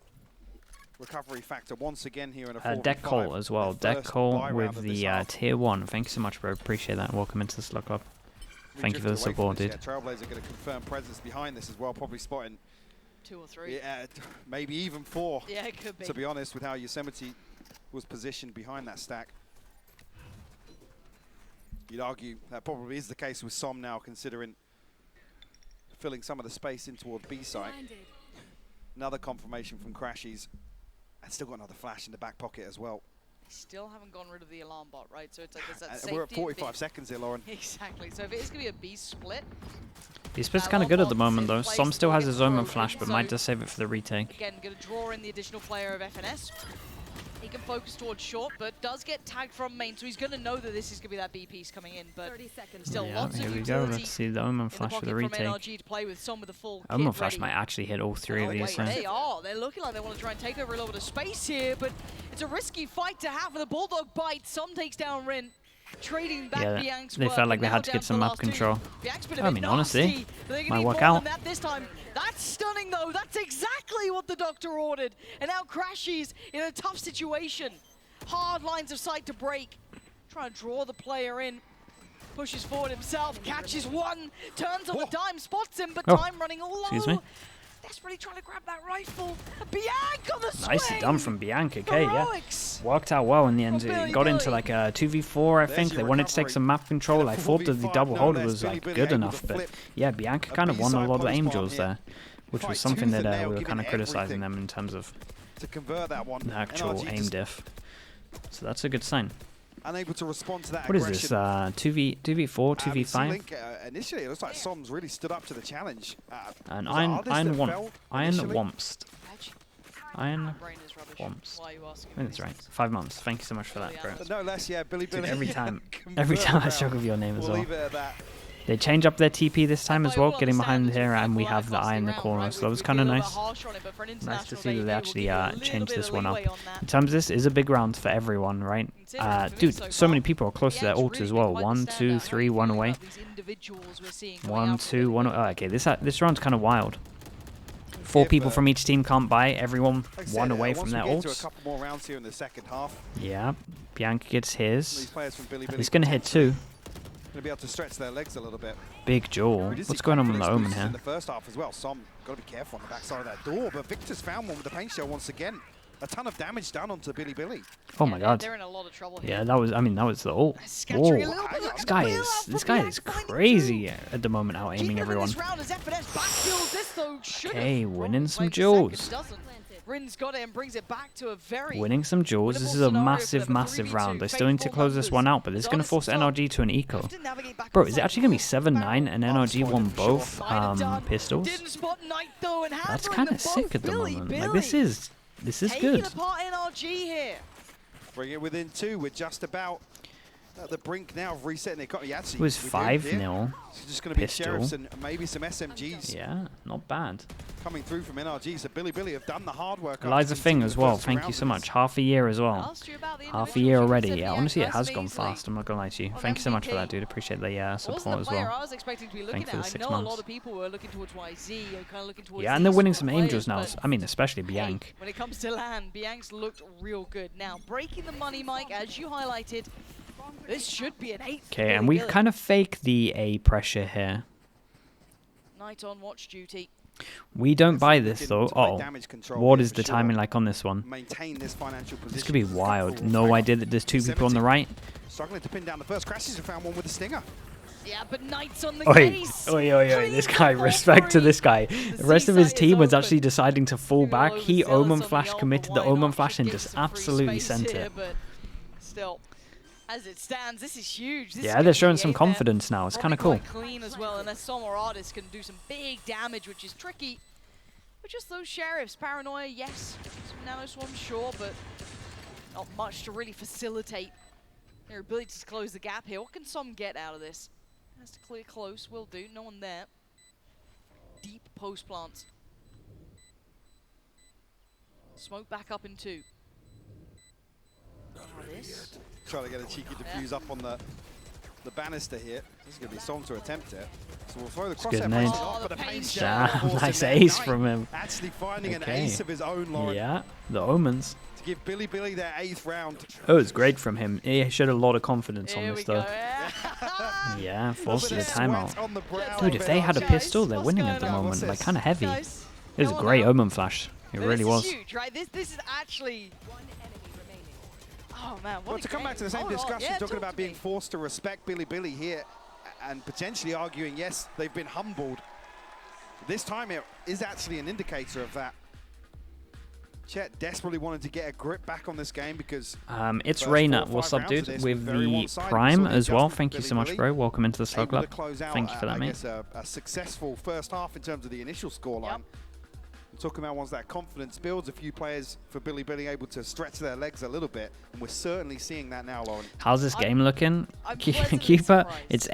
recovery factor once again here in a Deck Cole as well. Deck Cole with the tier 1. Thank you so much, bro. Appreciate that. Welcome into the Slug Club. Thank you for the support, dude. Trailblazer going to confirm presence behind this as well, probably spotting 2 or 3. Yeah, maybe even 4. Yeah, it could be. To be honest, with how Yosemite was positioned behind that stack. You'd argue that probably is the case with Som now, considering filling some of the space in towards B side. Another confirmation from Crashies. And still got another flash in the back pocket as well. Still haven't gotten rid of the alarm bot, right? So it's like there's that safety. We're at 45 seconds here, Lauren. Exactly. So if it is going to be a B split. B split's kind of good at the moment, though. Som still has his own flash, but might just save it for the retake. Again, going to draw in the additional player of FNS. He can focus towards short, but does get tagged from main, so he's going to know that this is going to be that B piece coming in. But still, lots of here we go. Let's see the Omen flash for the retake. NRG to play with Som with the full Omen flash might actually hit all 3 of these. They are. They're looking like they want to try and take over a little bit of space here, but it's a risky fight to have with a Bulldog bite. Som takes down Rin. Trading back Bian's they felt like they had to get some map control. I mean, honestly, might work out. This time. That's stunning, though. That's exactly what the doctor ordered. And now Crashies in a tough situation. Hard lines of sight to break. Trying to draw the player in. Pushes forward himself, catches one, turns on the dime, spots him, but Oh, time running all low. excuse me. Desperately trying to grab that rifle. Bianca on the swing! Nicely done from Bianca. Okay, yeah. Heroics. Worked out well in the end. Billy It got into Billy. like a 2v4, I There's think. your They wanted to take recovery. some map control. I thought that the 4v5, double no hold less. was Billy like Billy good able enough, to but flip yeah, Bianca a kind of won a B-side lot of the aim post bomb duels here. there, which was Fight something tooth that and nail, we were giving kind of criticizing everything them in terms of to convert that one. the actual NRG aim just diff. So that's a good sign. unable to respond to that What is aggression. this? 2v4, 2v5? Link, initially, it looks like Soms really stood up to the challenge. And was it Ardis that Iron fell initially? Womst. Iron My brain is rubbish. Womst. Why are you asking I think that's right. 5 months. Thank you so much for that, bro. But no less, yeah, Billy Dude, Billy. every time convert I struggle with your name as We'll well. leave it at that. They change up their TP this time as I well, will getting behind understand here, it's and we quite have the eye in the costly corner, round, so that was we'd kind be of a little nice. bit harsh on it, but for an Nice to international see that debut, they we'll actually give you a little changed bit this of one up. leeway on that. In terms of this, is a big round for everyone, right? Dude, so many people are close to their ult as well. 1, 2, 3, 1 away. 1, 2, 1. Oh, okay, this round's kind of wild. 4 people from each team can't buy. Everyone Like I said, 1 away from once their we get into a ults. couple more rounds here in the second half, Yeah, Bianca gets these his. players from Billy Billy He's gonna hit 2. going to be able to stretch their legs a little bit. Big jaw. We did see What's going on with the confidence Omen boosters here? in the first half as well. Som got to be careful on the backside of that door, but Victor's found one with the paint shell once again. A ton of damage done onto Billy Billy. Oh my god. They're in a lot of trouble here. Yeah, that was the ult. Scattering a Whoa. little bit of This guy will is out this from guy Bianca, is finding crazy at the moment, out aiming Keeping everyone. This round as FNS backfills this, though, should've Okay, winning some played the second, jewels. doesn't. Rin's got it and brings it back to a very Winning some jewels. This is a massive, massive round. They still need to close this one out, but this is going to force NRG to an eco. Bro, is it actually going to be 7-9 and NRG won both pistols? Didn't spot Knight, though, and That's handling kind them of sick both. at the Billy, moment. Billy. Like this is Taking good. apart NRG here. Bring it within 2. We're just about at the brink now of resetting the economy. Actually, It was we do here. 5-0. It's just going to be pistol. Sheriffs and maybe some SMGs Yeah, not bad. coming through from NRG. So Billy Billy have done the hard work. Eliza Fing as well. Thank you so much. Half a year as well. Asked you about the Half a individual year shooting already. set Yeah, Bianca honestly, it nice has and gone easily. fast. I'm not gonna lie to you. Well, Thank you so much for MVP. that, dude. Appreciate the Wasn't support the as player well. I was expecting to be looking Thank you for at. the I 6 know a lot months. of people were looking towards YZ, or kind of looking towards Yeah, and they're these winning sort some of aim players, duels now. but I mean, especially hey, Bianca. when it comes to land, Bianca's looked real good. Now, breaking the money, Mike, as you highlighted, this should be an 8th. Okay, and we kind of fake the A pressure here. Knight on watch duty. We don't buy this though. Oh, what is the timing like on this one? Maintain this financial position. This could be wild. No idea that there's 2 people on the right. Struggling to pin down the first crashes and found one with a stinger. Yeah, but Knight's on the Oi, case. oi, oi, oi, this Clean guy, up respect to all this guy. three. The rest of his C-site team is was open. actually deciding to fall Maybe a back. little He overzealous Omen on the Flash ult, committed but the why Omen not? Flash and Give just some free absolutely space sent here, it. but still, as it stands, this is huge. This Yeah, is they're gonna showing be some A there. confidence now. It's kind of cool. Probably quite clean as well, unless Som or Ardis can do some big damage, which is tricky. But just those Sheriffs, Paranoia, yes. Some Nano Swarm, sure, but not much to really facilitate their ability to close the gap here. What can Som get out of this? Has to clear close, will do. No one there. Deep post plants. Smoke back up in 2. This. Trying to get a cheeky defuse up on the banister here. This is going to be Som to attempt it. So we'll throw the good crosshair name. punches off, but the paint shell Yeah, forcing nice there. ace Knight from him. Actually finding an Okay. ace of his own, Lauren, Yeah, the Omens. to give Billy Billy their 8th round. Oh, it's great from him. He showed a lot of confidence on Here this we go. though. Yeah, forced Bit the of sweat timeout. on the brow Dude, of if they had a NRG. pistol, they're What's winning going at the on? moment. What's Like, this? kind of heavy. Guys, It was a come on great now. Omen Flash. It This really is was. huge, right? This is actually. Oh man, what Well, a to come game. back to the same Hold on. discussion, Yeah, talking talk about to being me. forced to respect Billy Billy here and potentially arguing, yes, they've been humbled. This time it is actually an indicator of that. Chet desperately wanted to get a grip back on this game because It's first Reyna. 4 or 5 What's up, rounds dude? of this With were very the one-sided. We Prime saw the as well. adjustment Thank you Billy so much, Billy bro. Welcome into the Slug able to Club. close out, Thank you for that, I mate. guess a successful first half in terms of the initial scoreline. Yep. I'm talking about once that confidence builds, a few players for Billy Billy able to stretch their legs a little bit, and we're certainly seeing that now, Lauren. How's this game looking? I'm pleasantly Keeper, surprised. it's 8-9,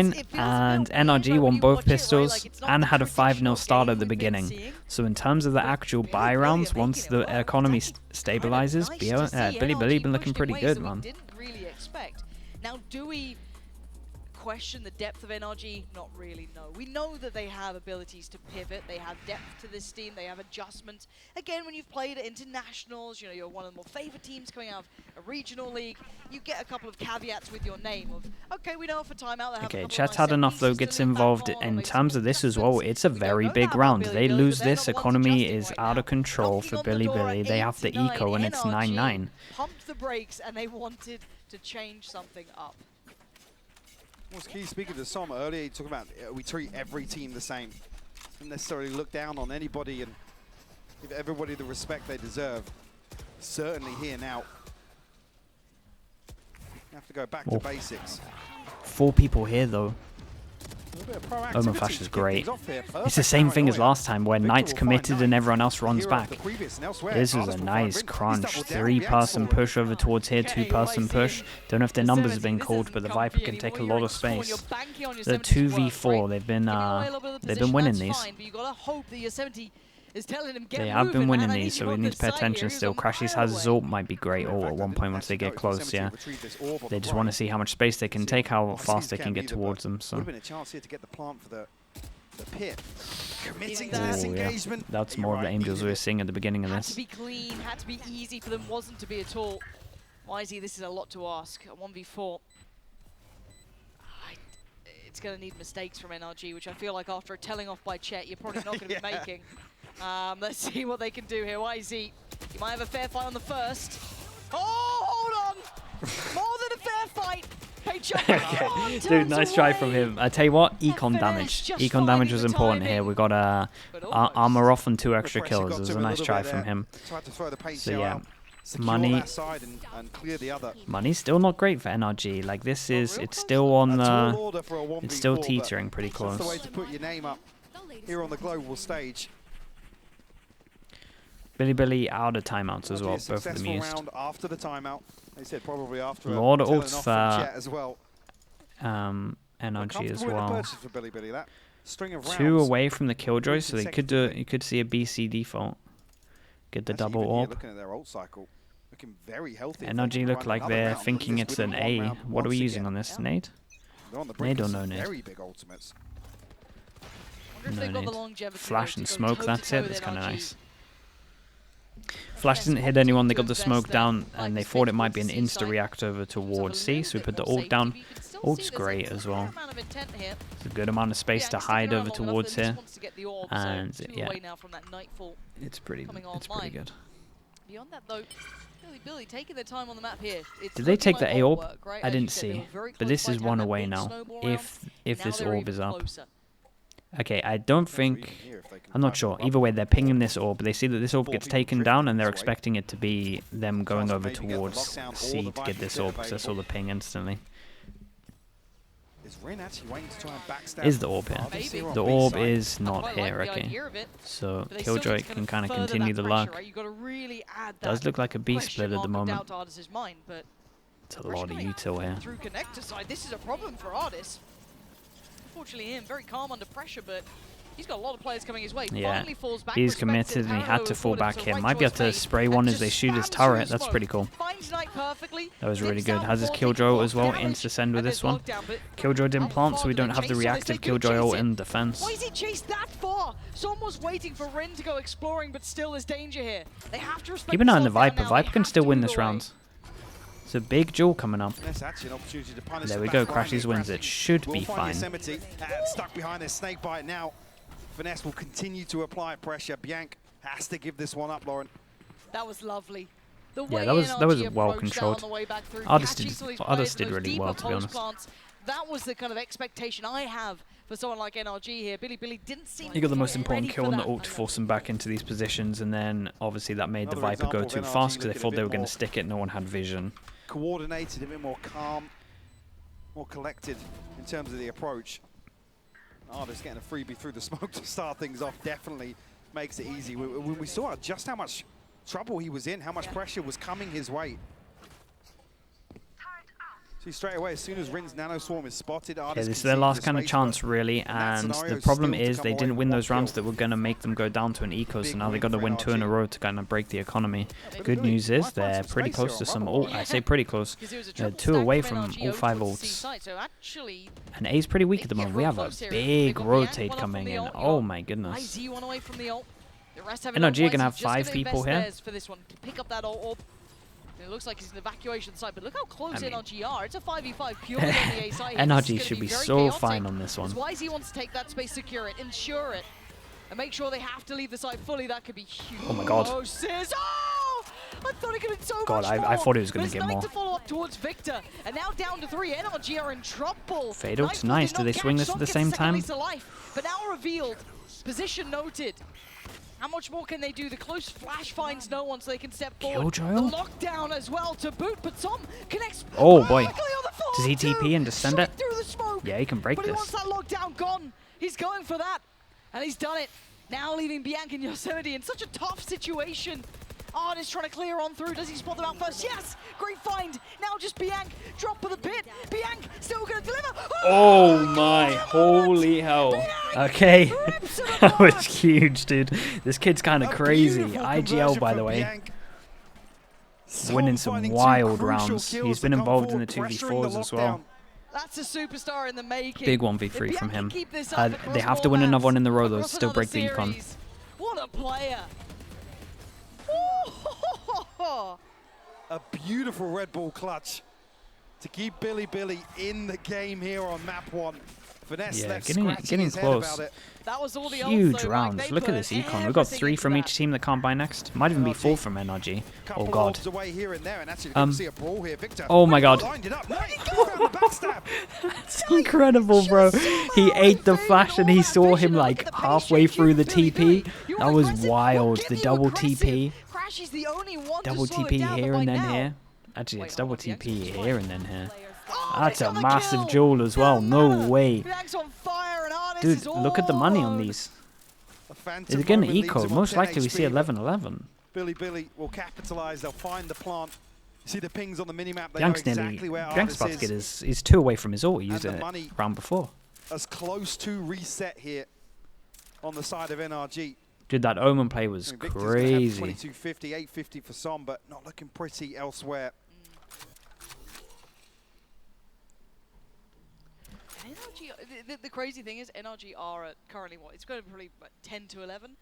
It feels a bit and weird, NRG right, won when you both watch it, right? pistols Like, it's not and the had a 5-0 traditional start game at the we've been beginning. seeing. So in terms of the actual Billy buy Billy are rounds, making once it the work. It's economy actually stabilizes, kind of nice to see Billy NRG Billy been pushed looking in pretty ways good, that we man. didn't really expect. Now, do we question the depth of NRG? Not really, no. We know that they have abilities to pivot. They have depth to this team. They have adjustments. Again, when you've played at internationals, you know, you're one of the more favored teams coming out of a regional league, you get a couple of caveats with your name of, okay, we know for timeout they have Okay, a couple Chat's of had nice enough set though, pieces gets to lean back involved on, in make terms some of this as well. adjustments. It's a We very don't big know about round. Billy They Billy, lose but they're this, the ones economy adjusting is right out now. of control Knocking for on the Billy door at Billy. They have the 89, eco and it's NRG 9-9. pumped the brakes and they wanted to change something up. Was key speaking to Som earlier, he talked about we treat every team the same. Don't necessarily look down on anybody and give everybody the respect they deserve. Certainly here now. You have to go back to basics. 4 people here though. Omen Flash is great. It's the same thing as last time where Knight's committed and everyone else runs back. This is a nice crunch. 3-person push over towards here, 2-person push. Don't know if their numbers have been called, but the Viper can take a lot of space. The 2v4, they've been winning these. They have been winning these, so we need to pay attention still. Crashies has his ult, might be great ult at one point once they get close, yeah. They just want to see how much space they can take, how fast they can get towards them. So. Would have been a chance here to get the plant for the pit. Committing to this engagement. Yeah. That's more of the Angels we were seeing at the beginning of this. Had to be clean, had to be easy for them, wasn't to be at all. YZ, this is a lot to ask. A 1v4. It's going to need mistakes from NRG, which I feel like after a telling off by Chet, you're probably not going to be making. Let's see what they can do here. YZ, you might have a fair fight on the first. Oh, hold on! More than a fair fight! Hey, okay. Dude, nice try from him. I tell you what, econ damage. Econ damage was important here. We got armor off and 2 extra kills. It was a nice try from him. So yeah, money's still not great for NRG. Like this is, it's still on the, it's still teetering pretty close. That's the way to put your name up here on the global stage. Billy out of timeouts as well, both of them used. Round after the timeout. They said probably after a lot of ults for as well. NRG as well. For Billy, that string of 2 away from the killjoy, so they could do. You could see a BC default. Get the double orb. Looking at their ult cycle, looking very healthy. NRG look like they're thinking it's an A. What are we using on this? Nade? Nade or no nade? Very big ultimates. No nade. Flash and smoke. That's it. That's kind of nice. Flash didn't hit anyone, they got the smoke down, and they thought it might be an insta-react over towards C, so we put the ult down. Ult's great as well. It's a good amount of space to hide over towards here, and yeah, it's pretty good. Beyond that though, Billy taking their time on the map here. Did they take the A orb? I didn't see, but this is 1 away now, if this orb is up. Okay, I don't think, I'm not sure. Either way, they're pinging this orb. They see that this orb gets taken down, and they're expecting it to be them going over towards C to get this orb, because I saw the ping instantly. Is the orb here? The orb is not here, okay. So Killjoy can kind of continue the luck. Does look like a B split at the moment. It's a lot of util here. This is a problem for Artis. Unfortunately, him very calm under pressure, but he's got a lot of players coming his way. Yeah, he's committed and he had to fall back here. Might be able to spray one as they shoot his turret. That's pretty cool. That was really good. Has his Killjoy as well. Insta-send with this one. Killjoy didn't plant, so we don't have the reactive Killjoy ult in defense. Why is he chased that far? Someone's waiting for Rin to go exploring, but still there's danger here. They have to respect. Keep an eye on the Viper. Viper can still win this round. It's a big duel coming up. There we go, Crashies wins it. Should be fine. Stuck behind their snake bite now. Finesse will continue to apply pressure. Bianc has to give this one up, Lauren. That was lovely. Yeah, that was well controlled. Artis did really well, to be honest. That was the kind of expectation I have for someone like NRG here. Billy didn't seem. He got the most important kill on the ult to force them back into these positions, and then obviously that made the Viper go too fast because they thought they were going to stick it. No one had vision. Coordinated, a bit more calm, more collected in terms of the approach. Artis getting a freebie through the smoke to start things off definitely makes it easy. We saw just how much trouble he was in, how much pressure was coming his way. See, straight away, as soon as Rin's Nano Swarm is spotted, Yeah, this is their last kind of chance, really, and the problem is they didn't win those rounds that were going to make them go down to an eco, so now they got to win 2 in a row to kind of break the economy. Good news is they're pretty close to some ult. I say pretty close. They're 2 away from all 5 ults. And A's pretty weak at the moment. We have a big rotate coming in. Oh my goodness. NRG are going to have 5 people here. It looks like he's in the evacuation site, but look how close NRG are. It's a 5v5 purely on the A side. NRG should be so fine on this one. YZ wants to take that space, secure it, ensure it, and make sure they have to leave the site fully. That could be huge. Oh my god. Oh, I thought it could have been so much more. I thought he was going to get more. to follow up towards Victor, and now down to 3. NRG are in trouble. Fade ult's nice. Do they swing this at the same time? But now revealed, position noted. How much more can they do? The close flash finds no one, so they can step forward. Killjoy? The lockdown as well to boot, but Tom connects. Oh boy. Does he TP and just send it? Yeah, he can break this. But he wants this. that lockdown gone. He's going for that, and he's done it. Now leaving Bianca and Yosemite in such a tough situation. Artist trying to clear on through. Does he spot them out first? Yes! Great find. Now just Bianca. Drop of the pit. Bianca still going to deliver. Oh my holy hell. Okay. That was huge, dude. This kid's kind of crazy. IGL, by the way. Winning some wild rounds. He's been involved in the 2v4s as well. That's a superstar in the making. Big 1v3 from him. They have to win another one in the row, though. Still break the econ. What a player. A beautiful Red Bull clutch to keep Billy in the game here on map 1. Finesse left, getting close. That was all the huge rounds. Look at this econ. We've got 3 from each team that can't buy next. Might even be 4 from NRG. Oh god. Oh my god. That's incredible, bro. He ate the flash and he saw him like halfway through the TP. That was wild. The double TP. Double TP here and then here. Actually, it's double TP here and then here. That's a massive duel as well. No way. Dude, look at the money on these. They're going to eco. Most likely we see 11-11. Billy will capitalize. They'll find the plant. You see the pings on the minimap. Bianca's about to get he's 2 away from his ult. He used it round before. As close to reset here on the side of NRG. Dude, that Omen play was crazy. 2250, 850 for some, but not looking pretty elsewhere. NRG, the crazy thing is NRG are at currently what? It's going to be probably 10 to 11.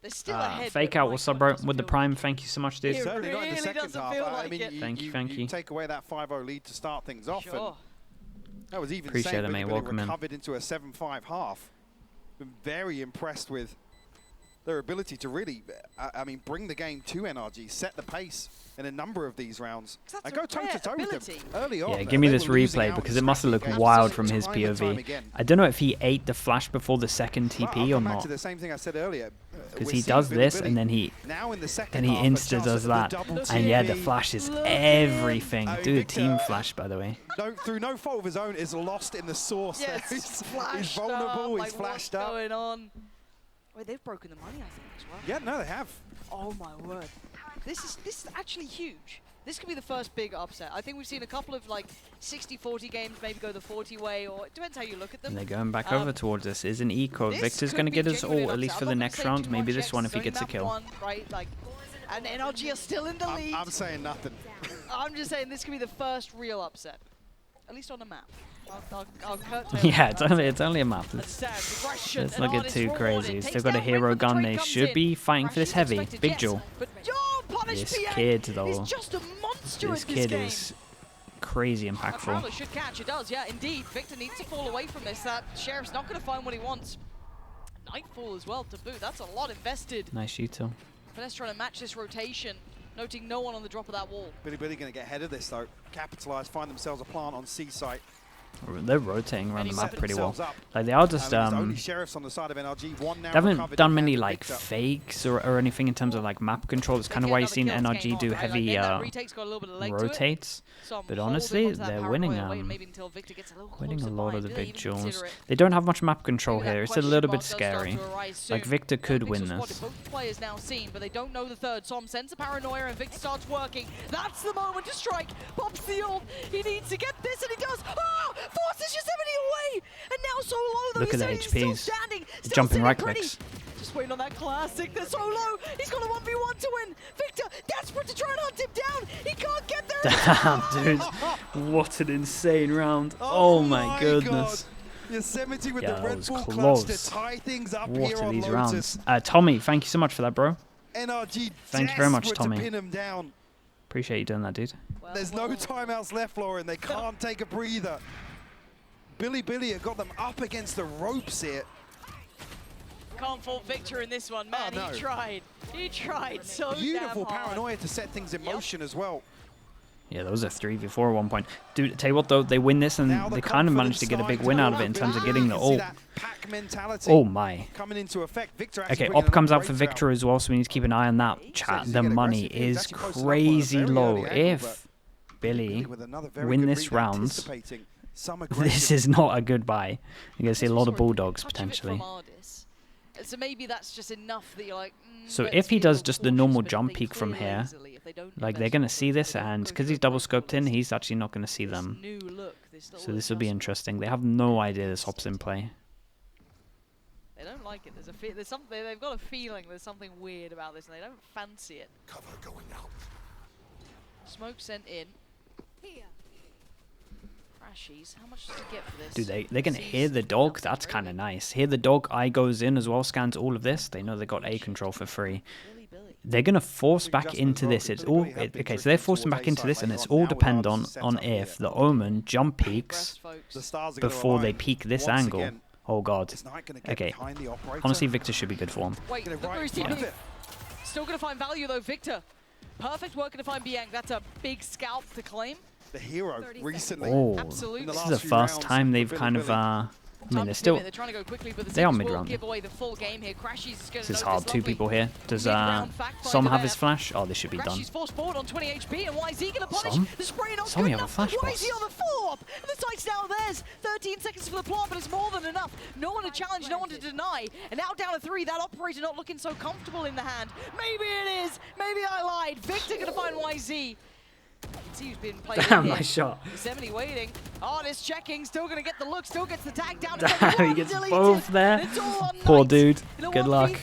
They're still ahead. Fake out, what's up, bro? With the Prime, thank you so much, dude. Certainly not in the second half. I mean, thank you. You take away that 5-0 lead to start things off. Sure. And that was even appreciate it, mate. Welcome in. Recovered into a 7-5 half. Been very impressed with their ability to really, bring the game to NRG, set the pace in a number of these rounds, and go toe-to-toe with them early on. Yeah, give me this replay because it must have looked wild from his POV. I don't know if he ate the flash before the second TP or not. To the same thing I said earlier. Because he does this and then he insta does that. And yeah, the flash is everything. Dude, team flash, by the way. Through no fault of his own, is lost in the source. Yeah, he's vulnerable, he's flashed up. What's going on? Wait, they've broken the money, I think, as well. Yeah, no, they have. Oh my word. This is actually huge. This could be the first big upset. I think we've seen a couple of like 60-40 games maybe go the 40 way, or it depends how you look at them. And they're going back over towards us. Is an eco. Victor's going to get his ult, at least for the next round. Maybe this one if he gets a kill. Right, like, and NRG are still in the lead. I'm saying nothing. I'm just saying this could be the first real upset. At least on the map. I'll yeah, it's only a map. Let's not get too crazy. Still got a hero gun. They should be fighting for this heavy. Big duel. This kid, though. This kid is crazy impactful. Should catch. It does, yeah, indeed. Victor needs to fall away from this. That Sheriff's not going to find what he wants. Nightfall as well to boot. That's a lot invested. Nice Util. But let's try to match this rotation. Noting no one on the drop of that wall. Billy going to get ahead of this, though. Capitalize, find themselves a plant on C site. They're rotating around the map pretty well. Up. Like they are just only sheriffs on the side of NRG. One now they haven't recovered done in many hand like Victor. fakes or anything in terms of like map control. It's kind of why you've seen NRG do heavy rotates. But honestly, they're winning a lot of the big duels. They don't have much map control here. It's a little bit scary. Like Victor could win this. Both players now seen, but they don't know the third. Som sends a paranoia and Victor starts working. That's the moment to strike. Pops the ult. He needs to get this and he does. Oh! Forces Yosemite away! And now so low though. Look at the Still HPs. standing, still Jumping right pretty. clicks. Just waiting on that classic. They're so low. He's got a 1v1 to win. Victor desperate to try and hunt him down. He can't get there. Damn, dude. What an insane round. Oh my goodness. God. Yosemite with Yeah, the that Red was Bull close. clutch to tie things up What here are on these Lotus. rounds? Tommy, thank you so much for that, bro. NRG Thank you very much, desperate Tommy. to pin him down. Appreciate you doing that, dude. There's no timeouts left, Lauren. They can't take a breather. Billy have got them up against the ropes here. Can't fault Victor in this one, man. Oh, no. He tried. He tried so Beautiful damn hard. paranoia to set things in motion as well. Yeah, that was a 3v4 at one point. Dude, tell you what though, they win this and Now they kind of managed to get a big win out of it in terms of getting the ult. Mentality Oh my. coming into effect. Victor Okay, bringing op comes an out for operator Victor as well, so we need to keep an eye on that chat. Says The he get money aggressive. He's is actually posted up on a crazy very low. early angle, If Billy with another very win good this read, round, anticipating some this aggression. is not a good buy. You're going to see a lot of Bulldogs Touch of it potentially. from Ardis. So maybe that's just enough that you're like. So let's if he be a does little just the cautious, normal but if jump they peek from clear here, easily, if they don't like they're invest going to in see it, this, they don't and go because through he's a double cycle, scoped in, this he's actually not going to see them. new look, this So little this will be adjustment. interesting. They have no idea this hop's in play. They don't like it. There's something. They've got a feeling there's something weird about this, and they don't fancy it. Cover going out. Smoke sent in. Crashies. How much does he get for this? Dude, they're going to hear the dog. That's kind of nice. Hear the dog. Eye goes in as well. Scans all of this. They know they got A control for free. They're going to force back into this. It's all okay. So they're forcing back into this, and it's all depend on if the Omen jump peaks before they peak this angle. Oh god. Okay. Honestly, Victor should be good for him. Wait, look where he's taking it. Still going to find value though, Victor. Perfect work to find Biang. That's a big scalp to claim. The hero recently. Oh, Absolutely. this is the first time they've kind of I mean, they're still. They're trying to go quickly, but the They are Ziggs will mid-round. give away the full game here. Crashies is going to This is hard. Two people here. Does Mid-round fact Som finder have there. his flash? Oh, this should be done. Crashies forced forward on 20 HP, and YZ going to punish. Som? The spray not Som, good you have a enough. flash, YZ boss. on the follow-up, and the site's now theirs. 13 seconds for the plant, but it's more than enough. No one to challenge, no one to deny. And now down to 3, that operator not looking so comfortable in the hand. Maybe it is. Maybe I lied. Victor going to find YZ. You can see who's been playing Damn, here. nice shot. Yosemite waiting. Ardis checking, still going to get the look, still gets the tag down. Damn, he gets both there. Poor dude. Good luck.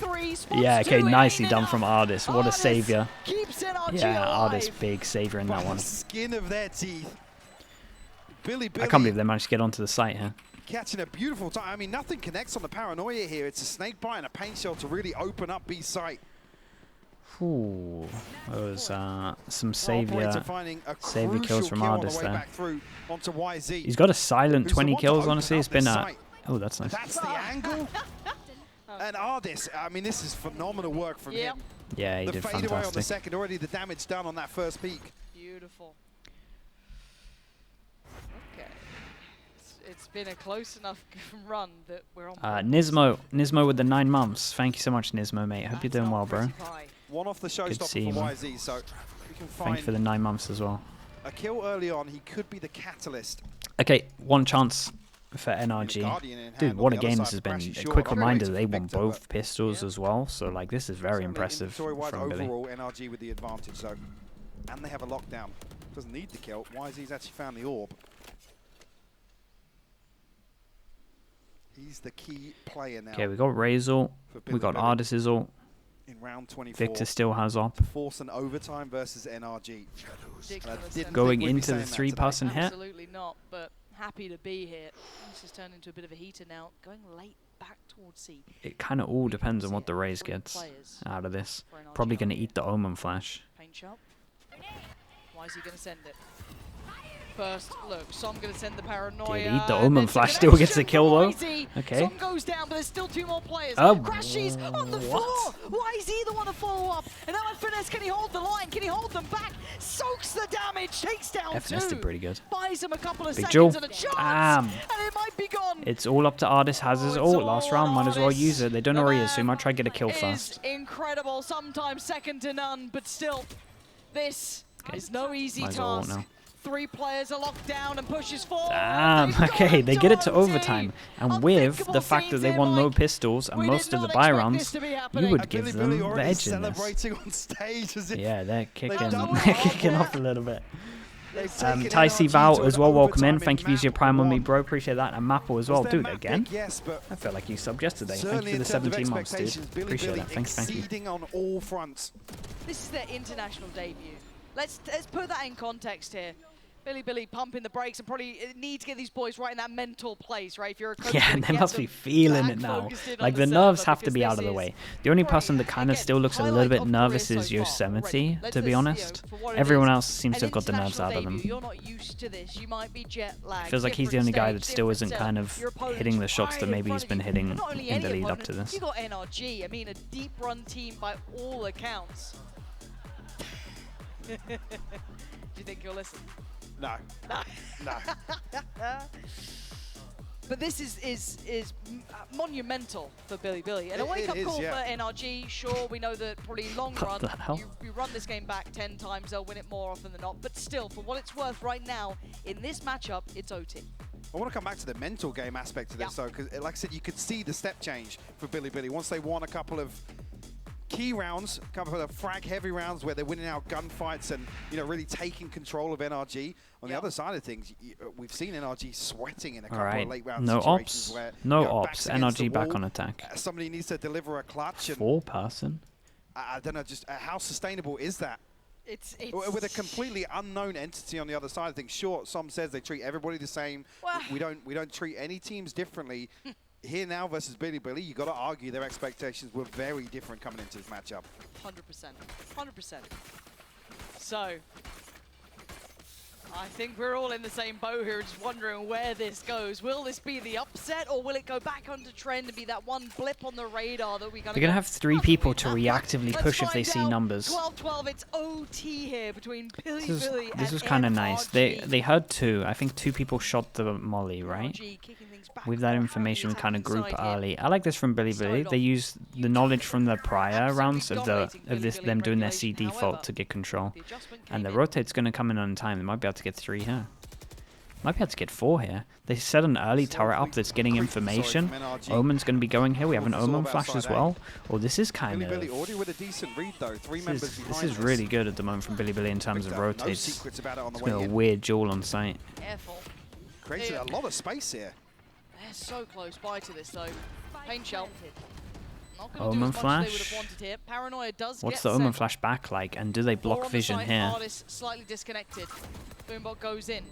Yeah, okay, nicely done from Ardis. What a savior. Keeps NRG Yeah, alive. Ardis, big savior in that By one. the skin of their teeth. Billy I can't believe they managed to get onto the site here. catching a beautiful time. I mean, nothing connects on the paranoia here. It's a snake bite and a paint shell to really open up B site. Ooh, that was some Operator finding a savior kills from crucial kill on the Ardis way there. back through onto YZ. He's got a silent Who's the 20 one to kills, open honestly. up It's been this a... site. Oh, that's nice. That's the angle. And Ardis, I mean, this is phenomenal work from him. Yeah, he The did fade away on the fantastic. second, already the damage done on that first peak. Beautiful. Okay. It's been a close enough run that we're on. Nismo with the 9 months. Thank you so much, Nismo, mate. Hope you're doing well, bro. One off the Good to see showstopper you, for man. YZ, so we can Thank you for find the 9 months as well. a kill early on. He could be the catalyst. Okay, one chance for Guardian NRG. in hand Dude, on what the a other game side this has for been. Crashy. A Sure, quick upgrade reminder, to they won Victor, both but pistols as well, so like this is very certainly impressive inventory-wise, from Billy. overall, NRG with the advantage, though. And they have a lockdown. Doesn't need the kill. YZ's actually found the orb. He's the key player now. Okay, we got Ray's ult. for We got Billy Ardis's ult. in round 24. Victor still has op. to force an overtime versus NRG. Didn't Going think we'd be into the saying that today. 3-person hit. Absolutely not, but happy to be here. This has turned into a bit of a heater now. Going late back towards C. It kind of all depends on what the Rays gets out of this. Probably going to eat the Omen flash. Paint shop. Why is he going to send it? First, look, so I'm going to send the paranoia. Dude, the Omen Flash still gets a kill though. Okay. Some goes down, but there's still 2 more players. Crashies on the floor. Why is he the one to follow up? And now Finesse, can he hold the line? Can he hold them back? Soaks the damage, takes down 2. did pretty good. Buys him a couple of Big seconds Joel. and a chance. Damn. And it might be gone. It's all up to Artis. Has his ult. Last round, might as well use it. They don't know where he is, so he might try to get a kill first. Incredible, sometimes second to none, but still, this is no easy task. 3 players are locked down and pushes forward. Damn, okay, they get it to overtime. And with the fact that they want no pistols and most of the buy rounds, you would give them the edge in this. Yeah, they're kicking off a little bit. Ty C. Val as well, welcome in. Thank you for using your prime on me, bro. Appreciate that. And Mapple as well. Dude, again? I feel like you subbed yesterday. Thank you for the 17 months, dude. Appreciate that. Thank you. On all fronts. This is their international debut. Let's put that in context here. Billy pumping the brakes and probably need to get these boys right in that mental place, right? If you're a coach, yeah, they must be feeling it now. Like the nerves have to be out of the way. The only person that kind of still looks a little bit nervous is Yosemite, to be honest. Everyone else seems to have got the nerves out of them. You're not used to this. You might be jet lagged. Feels like he's the only guy that still isn't kind of hitting the shots that maybe he's been hitting in the lead up to this. You got NRG. I mean, a deep run team by all accounts. Do you think you'll listen? No. No. But this is monumental for Billy. And a wake-up call for NRG. Sure, we know that probably long run, you run this game back 10 times, they'll win it more often than not. But still, for what it's worth right now, in this matchup, it's OT. I want to come back to the mental game aspect of this, though, because like I said, you could see the step change for Billy. Once they won a couple of key rounds, a couple of frag-heavy rounds where they're winning out gunfights and really taking control of NRG. On the other side of things, we've seen NRG sweating in a couple of late round situations where no ops. NRG back on attack. Somebody needs to deliver a clutch. And 4-person. I don't know, just how sustainable is that? It's with a completely unknown entity on the other side of things. Sure, some says they treat everybody the same. Well, we don't treat any teams differently. Here now versus Billy, you got to argue their expectations were very different coming into this matchup. 100%. So, I think we're all in the same boat here, just wondering where this goes. Will this be the upset, or will it go back onto trend and be that one blip on the radar that we got? They're going to have 3 people to reactively push if they see numbers. 12-12, it's OT here between Billy and This was kind of nice. They heard 2. I think 2 people shot the molly, right? With that information, we kind of group early. I like this from Billy. They use the knowledge from the prior rounds of them doing their C default to get control. And the rotate's going to come in on time. They might be able to get 3 here. Might be able to get 4 here. They set an early turret up that's getting information. Omen's going to be going here. We have an Omen flash as well. Oh, this is kind of... This is really good at the moment from Billy in terms of rotates. It's got a weird duel on site. Careful. Created a lot of space here. They're so close by to this though. Pain shell. Omen flash. What's the Omen flash back like? And do they block vision here? Slightly disconnected. Boombot goes in.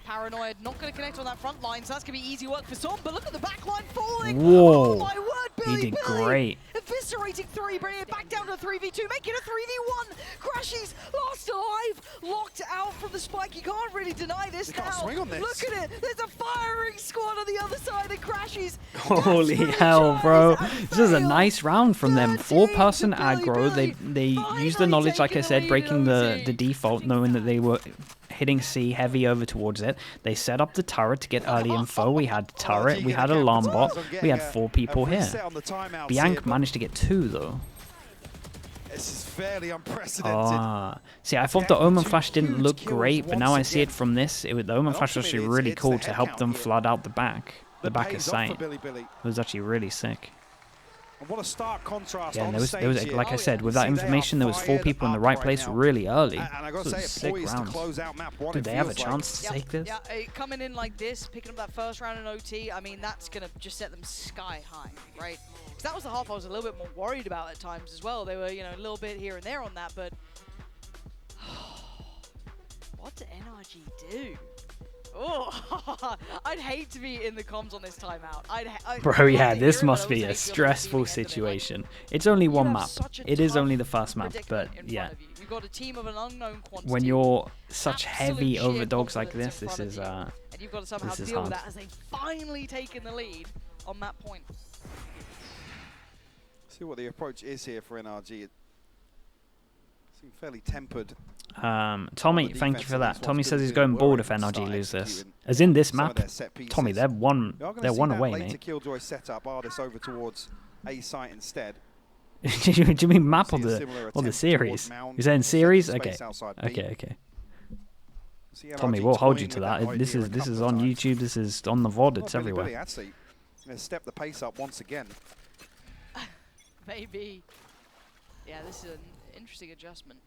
Paranoia not going to connect on that front line, so that's going to be easy work for Som. But look at the back line falling. Whoa. Oh my word, Billy. He did great. Eviscerating 3, bringing it back down to a 3v2, making a 3v1. Crashies lost alive, locked out from the spike. You can't really deny this now. Swing on this. Look at it. There's a firing squad on the other side of Crashies. Holy hell, bro. This is a nice round from them. 4-person aggro. They used the knowledge, like I said, breaking the default, knowing that they were hitting C heavy over towards it. They set up the turret to get early info. We had turret, we had alarm bot, we had 4 people here. Bianc managed to get 2 though. This is fairly unprecedented. See, I thought the Omen flash didn't look great, but now I see it from this. The Omen flash was actually really cool to help them flood out the back of sight. It was actually really sick. And what a stark contrast. Yeah, and there was like I said, with that information, there was 4 people in the right place really early. And I gotta say, sick round. Did they have a chance to take this? Yeah, coming in like this, picking up that first round in OT, I mean, that's gonna just set them sky high, right? Because that was the half I was a little bit more worried about at times as well. They were, a little bit here and there on that, but what did NRG do? Oh, I'd hate to be in the comms on this timeout. Bro, yeah, this must be a stressful situation. It's only one map. It is only the first map, but yeah. You've got a team of an unknown quantity. When you're such heavy overdogs like this, this is and you've got to somehow deal with that as they've finally taken the lead on that point. See what the approach is here for NRG. It seems fairly tempered. Tommy, thank you for that. Tommy says he's going bored if NRG lose this. As in this map, Tommy, they're one away, mate. Killjoy set up Ardis over towards A site instead. Do you mean map or the series? You're saying series? Okay. Okay. Tommy, we'll hold you to that. This is on YouTube. This is on the VOD. It's everywhere. Going to step the pace up once again. Maybe. Yeah, this is an interesting adjustment.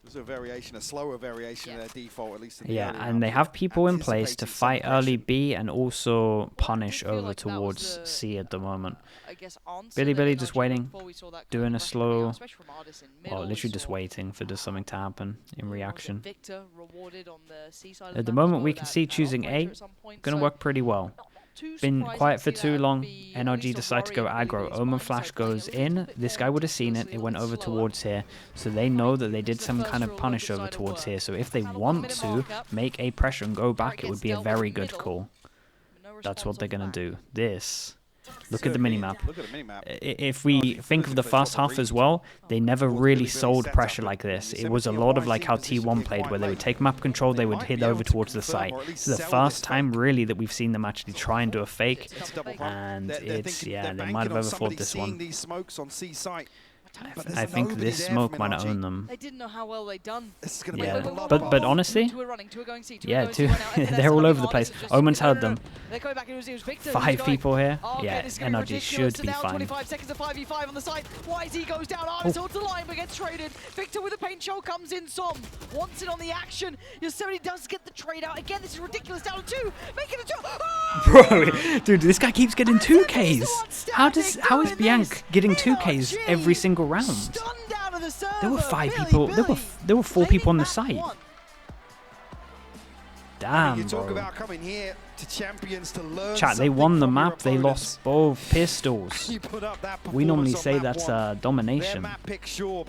There's a variation, a slower variation of their default, at least in the yeah, and they have people in place to fight early B and also punish over towards C at the moment. Billy just waiting, doing a slow, well, literally just waiting for just something to happen in reaction. At the moment, we can see choosing A, gonna work pretty well. Been quiet for too long. NRG decide to go aggro. Omen Flash goes in. This guy would have seen it. It went over towards here. So they know that they did some kind of punish over towards here. So if they want to make a pressure and go back, it would be a very good call. That's what they're going to do. This. Look at the minimap. If we think of the first half as well, they never really sold pressure like this. It was a lot of like how T1 played, where they would take map control, they would hit over towards the site. This is the first time really that we've seen them actually try and do a fake, and it's, yeah, they might have overthought this one. I think this smoke might have owned them. They didn't know how well they'd done. Yeah, but honestly, yeah, they're all over the place. Omen's heard them. 5 people here. Yeah, NRG should be fine. 25 seconds to 5v5 on the side. YZ goes down. Ardis holds the line but gets traded. Victor with a paint shell comes in. Som wants it on the action. Yosemite does get the trade out. Again, this is ridiculous. Down to 2. Make it a 2. Oh! Bro, dude, this guy keeps getting 2Ks. How is Bianc getting 2Ks every single round? There were 5 people. There were 4 people on the site. Damn, you talk bro. about coming here to champions to learn. Chat, they won the map. They lost both pistols. We normally say that's domination. Their map pick, sure, but